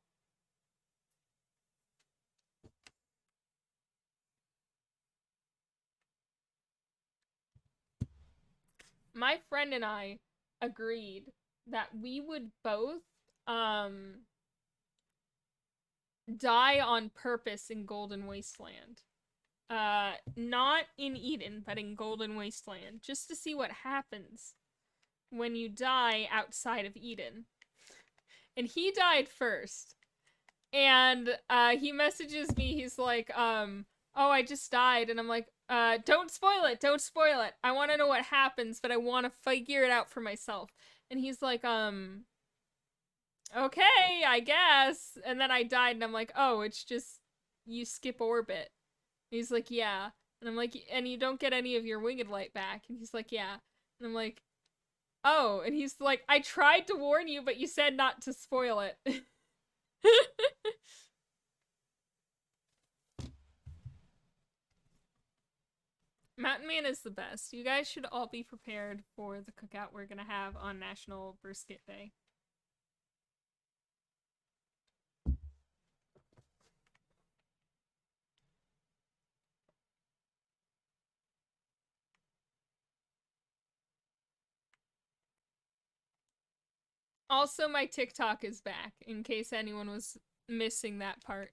My friend and I agreed that we would both die on purpose in Golden Wasteland. Not in Eden, but in Golden Wasteland, just to see what happens when you die outside of Eden. And he died first. And he messages me, he's like, oh, I just died. And I'm like, don't spoil it, don't spoil it. I want to know what happens, but I want to figure it out for myself. And he's like, okay, I guess. And then I died, and I'm like, oh, it's just, you skip orbit. And he's like, yeah. And I'm like, and you don't get any of your winged light back. And he's like, yeah. And I'm like, oh. And he's like, I tried to warn you, but you said not to spoil it. Mountain Man is the best. You guys should all be prepared for the cookout we're gonna have on National Brisket Day. Also, my TikTok is back, in case anyone was missing that part.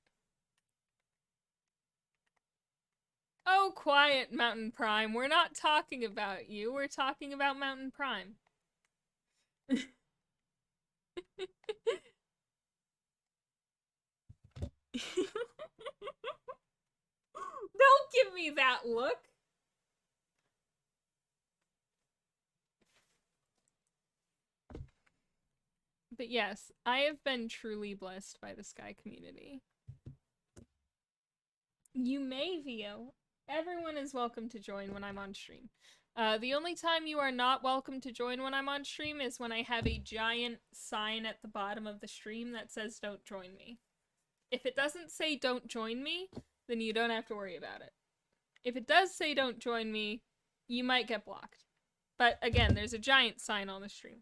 Oh, quiet, Mountain Prime. We're not talking about you. We're talking about Mountain Prime. Don't give me that look. But yes, I have been truly blessed by the Sky community. You may, Vio. Everyone is welcome to join when I'm on stream. The only time you are not welcome to join when I'm on stream is when I have a giant sign at the bottom of the stream that says don't join me. If it doesn't say don't join me, then you don't have to worry about it. If it does say don't join me, you might get blocked. But again, there's a giant sign on the stream.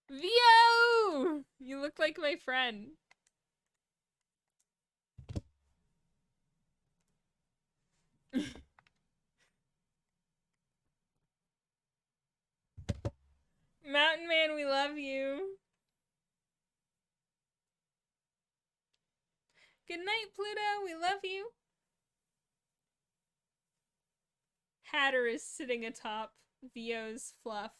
Vio! You look like my friend. Mountain Man, we love you. Good night, Pluto. We love you. Hatter is sitting atop Vio's fluff.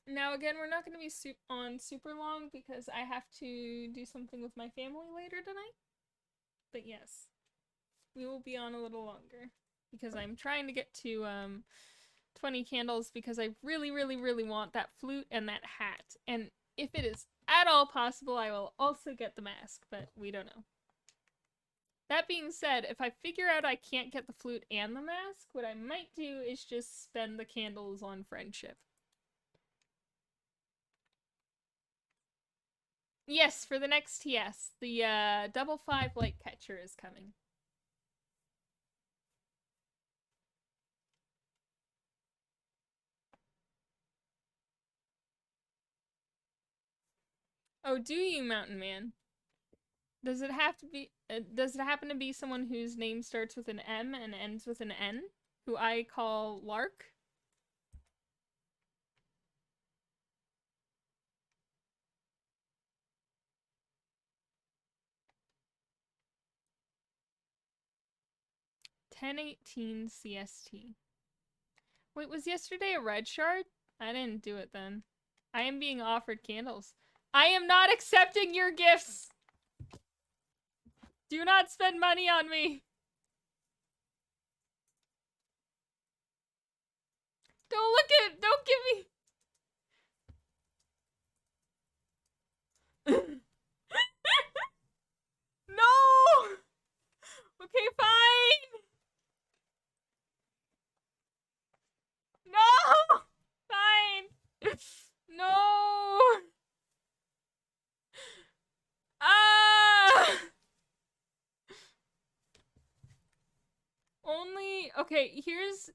Now, again, we're not going to be on super long because I have to do something with my family later tonight. But yes, we will be on a little longer because I'm trying to get to 20 candles because I really, really, really want that flute and that hat. And if it is at all possible, I will also get the mask, but we don't know. That being said, if I figure out I can't get the flute and the mask, what I might do is just spend the candles on friendship. Yes, for the next TS, the double 5 light catcher is coming. Oh, do you, Mountain Man? Does it have to be? Does it happen to be someone whose name starts with an M and ends with an N, who I call Lark? (10:18 CST). Wait, was yesterday a red shard? I didn't do it then. I am being offered candles. I am not accepting your gifts! Do not spend money on me! Don't look at- don't give me- No! Okay, fine! No! Fine! No! Ah! Okay, here's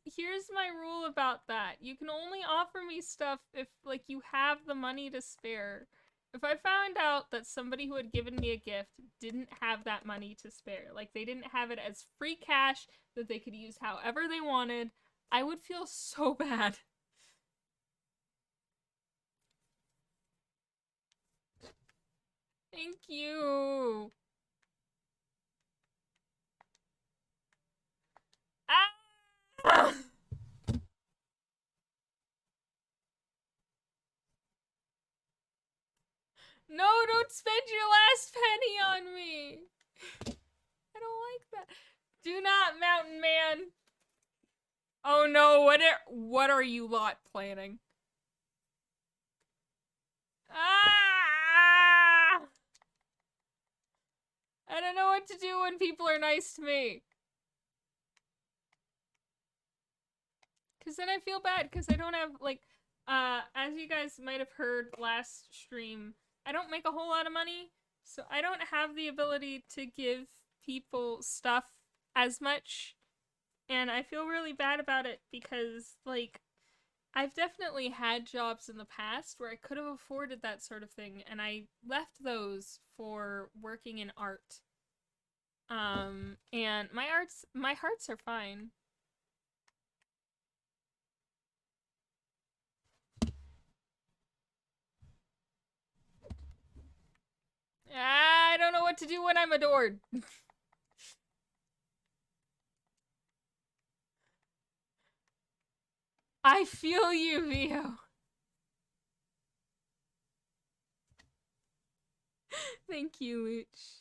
my rule about that. You can only offer me stuff if like you have the money to spare. If I found out that somebody who had given me a gift didn't have that money to spare, like they didn't have it as free cash that they could use however they wanted, I would feel so bad. Thank you. Ah! No, don't spend your last penny on me. I don't like that. Do not, Mountain Man. Oh no, what are you lot planning? Ah! I don't know what to do when people are nice to me. Cause then I feel bad because I don't have like as you guys might have heard last stream, I don't make a whole lot of money, so I don't have the ability to give people stuff as much, and I feel really bad about it because like I've definitely had jobs in the past where I could have afforded that sort of thing, and I left those for working in art. And my hearts are fine. I don't know what to do when I'm adored. I feel you, Vio. Thank you, Luch.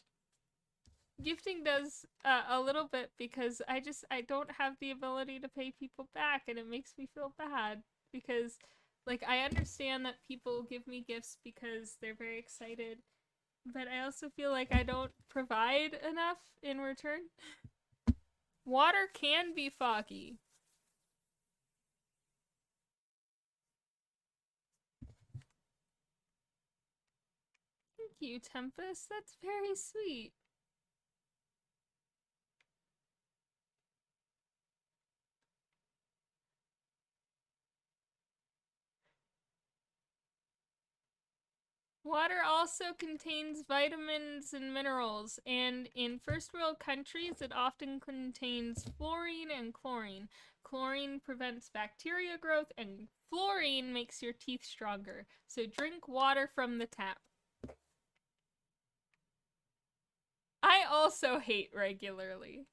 Gifting does a little bit because I don't have the ability to pay people back, and it makes me feel bad because like I understand that people give me gifts because they're very excited, but I also feel like I don't provide enough in return. Water can be foggy. Thank you, Tempest. That's very sweet. Water also contains vitamins and minerals, and in first world countries, it often contains fluorine and chlorine. Chlorine prevents bacteria growth, and fluorine makes your teeth stronger. So drink water from the tap. I also hate regularly.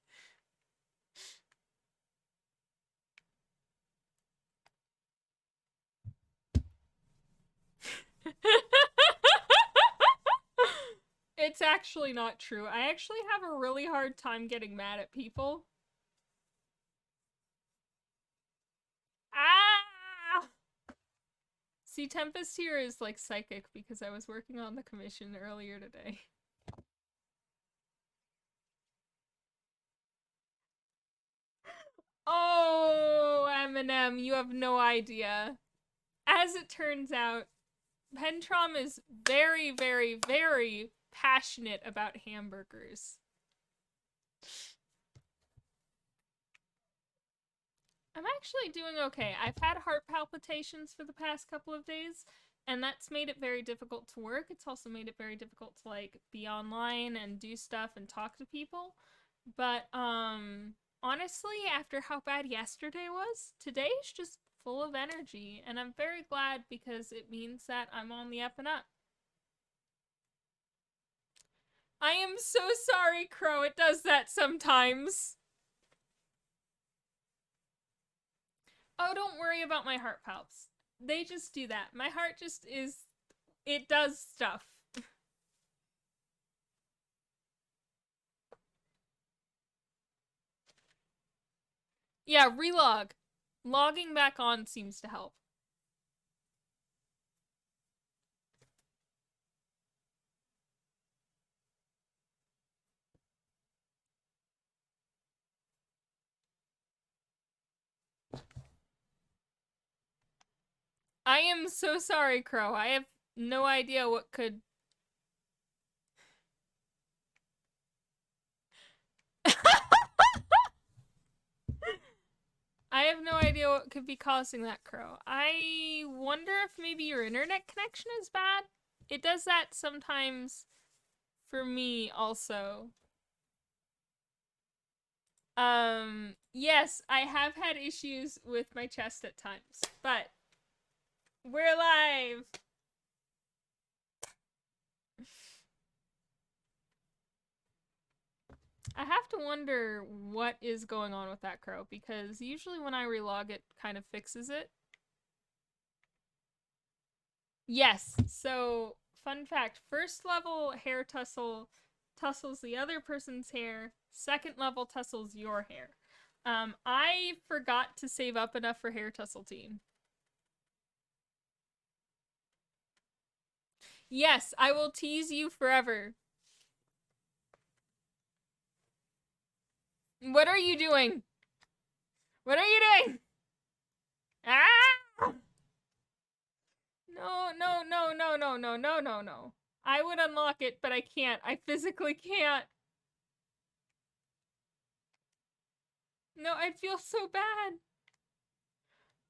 It's actually not true. I actually have a really hard time getting mad at people. Ah! See, Tempest here is like psychic because I was working on the commission earlier today. Oh, Eminem, you have no idea. As it turns out, Pentrom is very, very, very passionate about hamburgers. I'm actually doing okay. I've had heart palpitations for the past couple of days, and that's made it very difficult to work. It's also made it very difficult to like be online and do stuff and talk to people. But honestly, after how bad yesterday was, today's just full of energy, and I'm very glad because it means that I'm on the up and up. I am so sorry, Crow. It does that sometimes. Oh, don't worry about my heart palps. They just do that. My heart just is. It does stuff. Yeah, relog. Logging back on seems to help. I am so sorry, Crow. I have no idea what could. I have no idea what could be causing that, Crow. I wonder if maybe your internet connection is bad. It does that sometimes for me also. Yes, I have had issues with my chest at times, but we're live. I have to wonder what is going on with that, Crow, because usually when I relog it kind of fixes it. Yes, so fun fact, first level hair tussles the other person's hair, second level tussles your hair. I forgot to save up enough for hair tussle team. Yes, I will tease you forever. What are you doing? What are you doing? Ah! No, no, no, no, no, no, no, no, no. I would unlock it, but I can't. I physically can't. No, I'd feel so bad.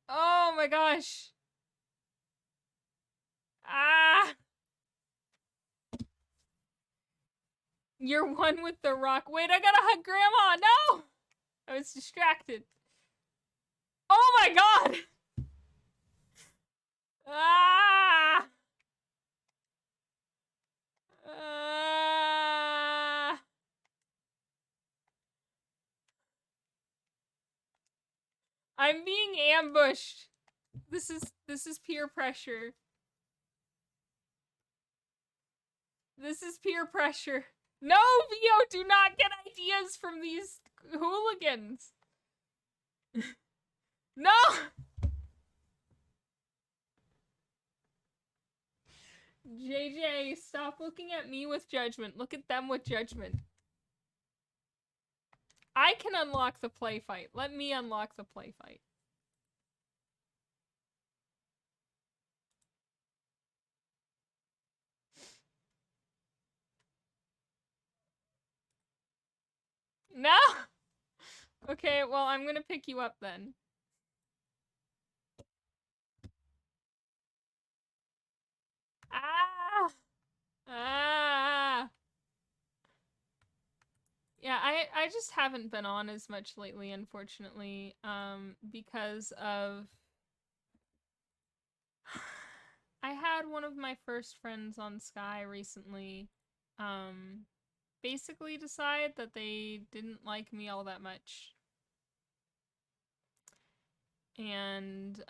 Oh my gosh. Ah! You're one with the rock. Wait, I gotta hug Grandma. No! I was distracted. Oh my god! Ah! Ah! I'm being ambushed. This is peer pressure. This is peer pressure. No, Vio, do not get ideas from these hooligans. No! JJ, stop looking at me with judgment. Look at them with judgment. I can unlock the play fight. Let me unlock the play fight. No! Okay, well, I'm gonna pick you up then. Ah! Ah! Yeah, I just haven't been on as much lately, unfortunately, because of... I had one of my first friends on Sky recently, basically decide that they didn't like me all that much. And,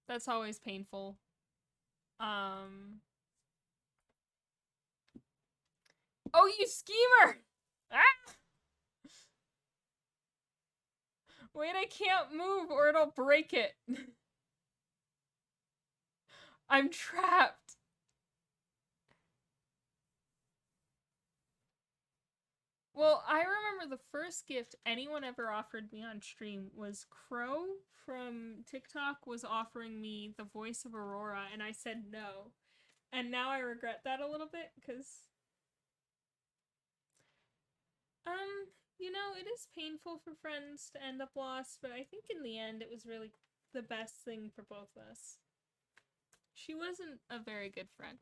that's always painful. Oh, you schemer! Ah! Wait, I can't move or it'll break it. I'm trapped. Well, I remember the first gift anyone ever offered me on stream was Crow from TikTok was offering me the voice of Aurora, and I said no. And now I regret that a little bit, because... you know, it is painful for friends to end up lost, but I think in the end it was really the best thing for both of us. She wasn't a very good friend.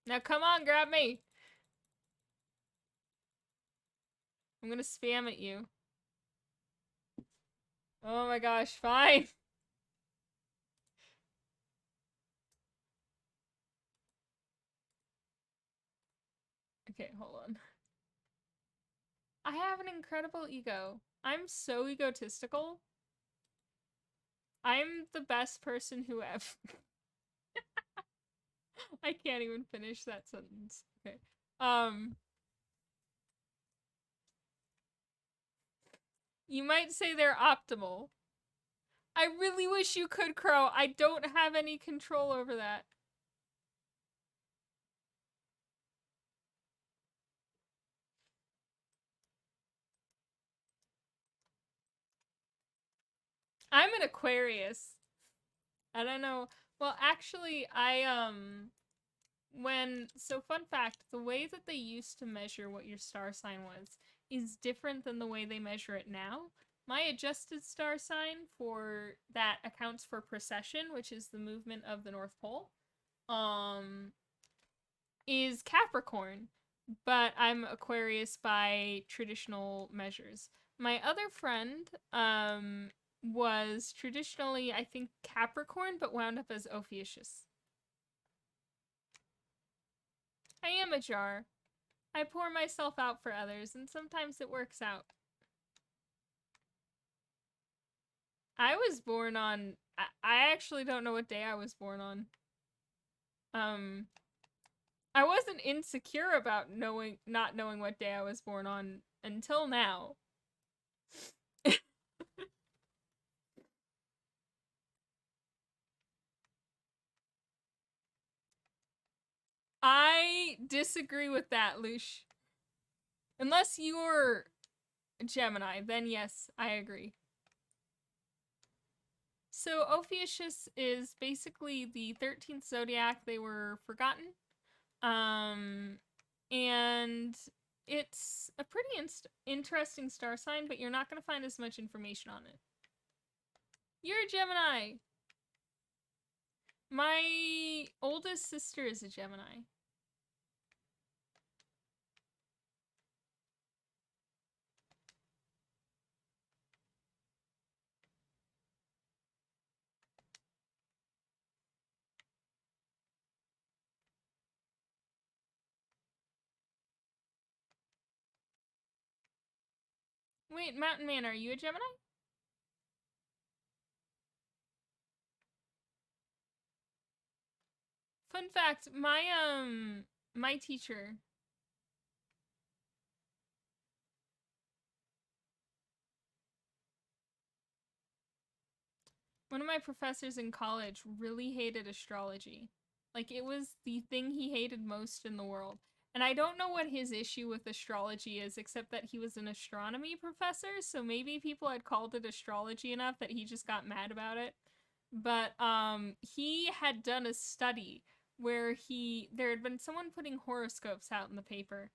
Now come on, grab me! I'm gonna spam at you. Oh my gosh, fine! Okay, hold on. I have an incredible ego. I'm so egotistical. I'm the best person who ever... I can't even finish that sentence. Okay. You might say they're optimal. I really wish you could, Crow. I don't have any control over that. I'm an Aquarius. I don't know. Well, actually, so fun fact, the way that they used to measure what your star sign was is different than the way they measure it now. My adjusted star sign for that accounts for precession, which is the movement of the North Pole, is Capricorn, but I'm Aquarius by traditional measures. My other friend was traditionally, I think, Capricorn, but wound up as Ophiuchus. I am a jar. I pour myself out for others, and sometimes it works out. I was born on... I actually don't know what day I was born on. I wasn't insecure about not knowing what day I was born on until now. I disagree with that, Lush. Unless you're Gemini, then yes, I agree. So Ophiuchus is basically the 13th zodiac. They were forgotten. And it's a pretty interesting star sign, but you're not going to find as much information on it. You're a Gemini! My oldest sister is a Gemini. Wait, Mountain Man, are you a Gemini? Fun fact, my teacher... One of my professors in college really hated astrology. Like, it was the thing he hated most in the world. And I don't know what his issue with astrology is, except that he was an astronomy professor, so maybe people had called it astrology enough that he just got mad about it. But he had done a study where there had been someone putting horoscopes out in the paper,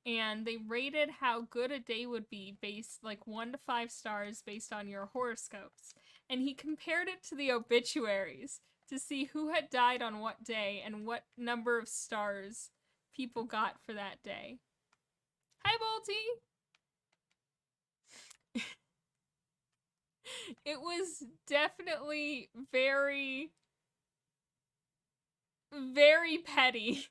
and they rated how good a day would be based, like, 1 to 5 stars based on your horoscopes. And he compared it to the obituaries to see who had died on what day and what number of stars people got for that day. Hi, Bolty! It was definitely very, very petty.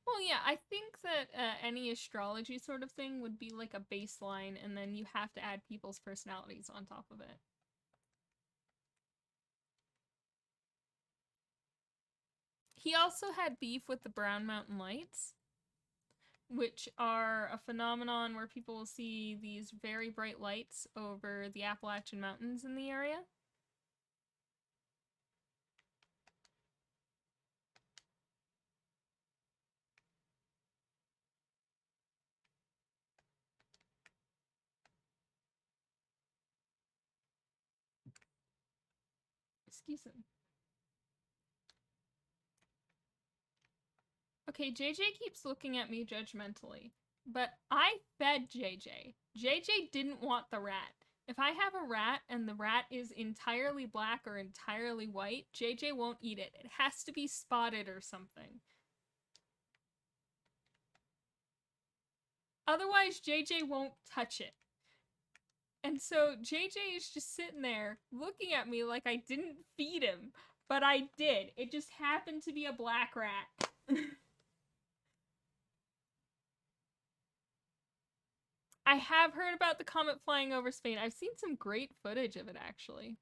Well, yeah, I think that any astrology sort of thing would be like a baseline, and then you have to add people's personalities on top of it. He also had beef with the Brown Mountain Lights, which are a phenomenon where people will see these very bright lights over the Appalachian Mountains in the area. Excuse me. Okay, JJ keeps looking at me judgmentally, but I fed JJ. JJ didn't want the rat. If I have a rat and the rat is entirely black or entirely white, JJ won't eat it. It has to be spotted or something. Otherwise, JJ won't touch it. And so JJ is just sitting there looking at me like I didn't feed him, but I did. It just happened to be a black rat. I have heard about the comet flying over Spain. I've seen some great footage of it, actually.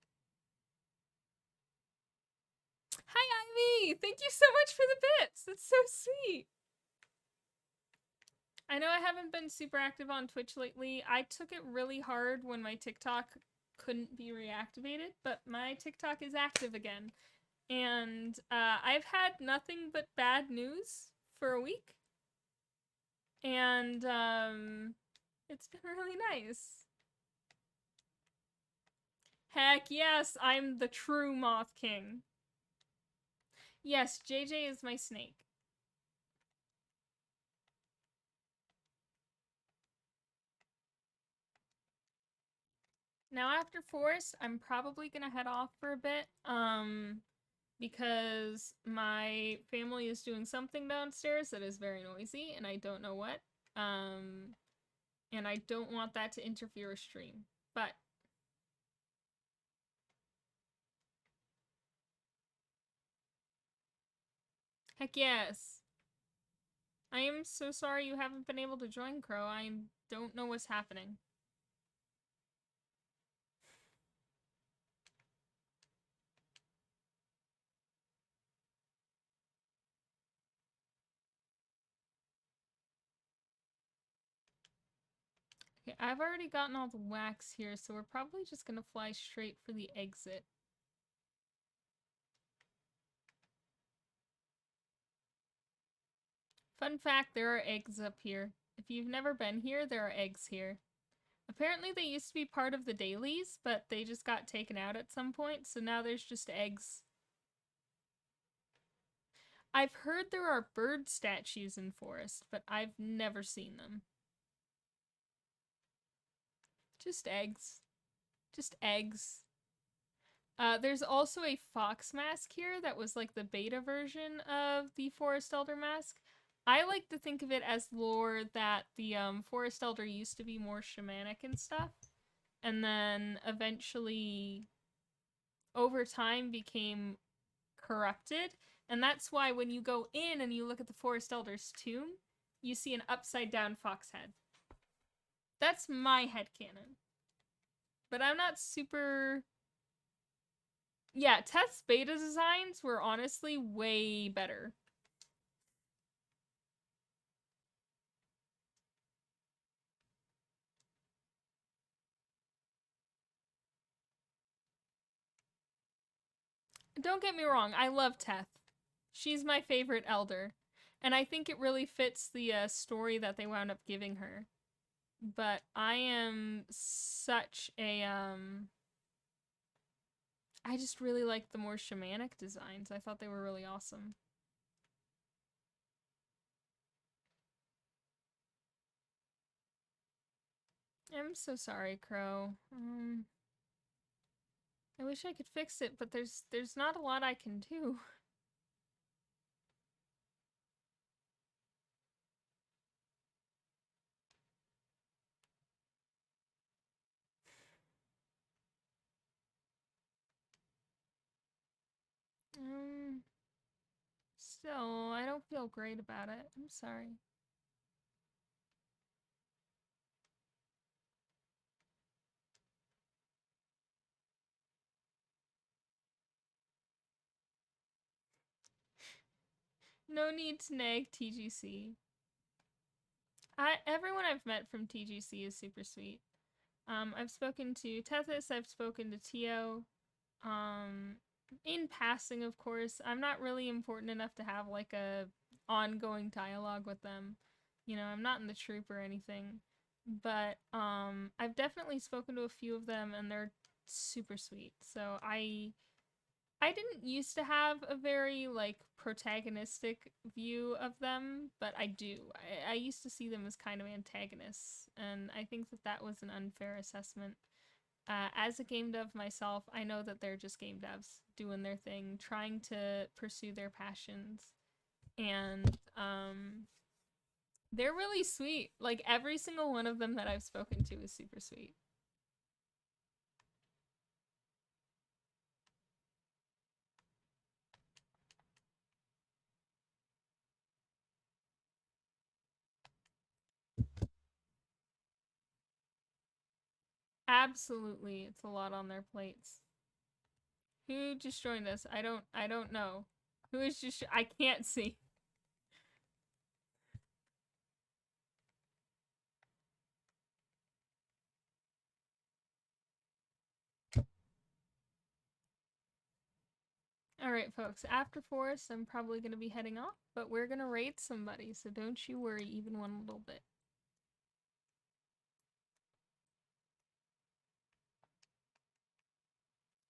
Hi, Ivy! Thank you so much for the bits! That's so sweet! I know I haven't been super active on Twitch lately. I took it really hard when my TikTok couldn't be reactivated, but my TikTok is active again. And I've had nothing but bad news for a week. And it's been really nice. Heck yes, I'm the true Moth King. Yes, JJ is my snake. Now after Forest, I'm probably gonna head off for a bit, because my family is doing something downstairs that is very noisy, and I don't know what. And I don't want that to interfere with stream. But heck yes. I am so sorry you haven't been able to join, Crow. I don't know what's happening. Okay, I've already gotten all the wax here, so we're probably just gonna fly straight for the exit. Fun fact, there are eggs up here. If you've never been here, there are eggs here. Apparently they used to be part of the dailies, but they just got taken out at some point, so now there's just eggs. I've heard there are bird statues in Forest, but I've never seen them. Just eggs. Just eggs. There's also a fox mask here that was like the beta version of the Forest Elder mask. I like to think of it as lore that the Forest Elder used to be more shamanic and stuff, and then eventually, over time, became corrupted. And that's why when you go in and you look at the Forest Elder's tomb, you see an upside down fox head. That's my headcanon. But I'm not super... Yeah, Teth's beta designs were honestly way better. Don't get me wrong, I love Teth. She's my favorite elder. And I think it really fits the story that they wound up giving her. But I am such a... I just really like the more shamanic designs. I thought they were really awesome. I'm so sorry, Crow. I wish I could fix it, but there's not a lot I can do. Still, I don't feel great about it. I'm sorry. No need to nag TGC. Everyone I've met from TGC is super sweet. I've spoken to Tethys, I've spoken to Tio. In passing, of course. I'm not really important enough to have like a ongoing dialogue with them. You know, I'm not in the troop or anything. But I've definitely spoken to a few of them and they're super sweet. So I didn't used to have a very, like, protagonistic view of them, but I do. I used to see them as kind of antagonists, and I think that that was an unfair assessment. As a game dev myself, I know that they're just game devs doing their thing, trying to pursue their passions, and they're really sweet. Like, every single one of them that I've spoken to is super sweet. Absolutely, it's a lot on their plates. Who just joined us? I don't know. Who is just I can't see. Alright, folks, after Forest, I'm probably gonna be heading off, but we're gonna raid somebody, so don't you worry even one little bit.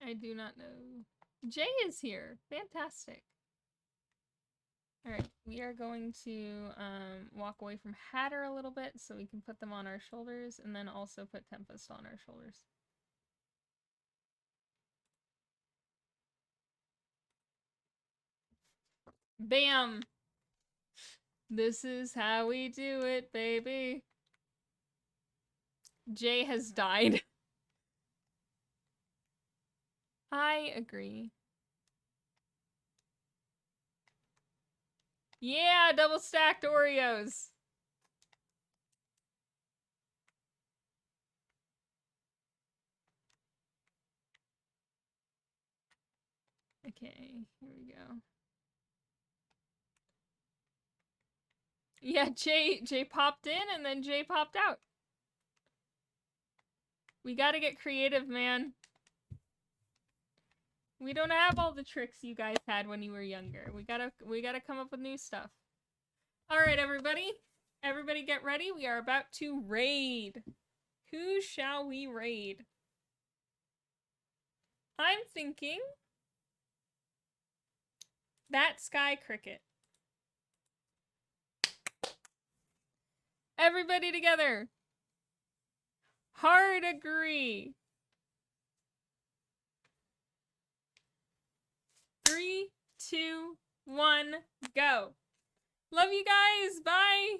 I do not know. Jay is here. Fantastic. Alright, we are going to walk away from Hatter a little bit so we can put them on our shoulders, and then also put Tempest on our shoulders. Bam! This is how we do it, baby. Jay has died. I agree. Yeah, double stacked Oreos. Okay, here we go. Yeah, Jay popped in and then Jay popped out. We gotta get creative, man. We don't have all the tricks you guys had when you were younger. We gotta come up with new stuff. Alright, everybody. Everybody get ready. We are about to raid. Who shall we raid? I'm thinking that sky cricket. Everybody together. Hard agree. 3, 2, 1, go. Love you guys. Bye.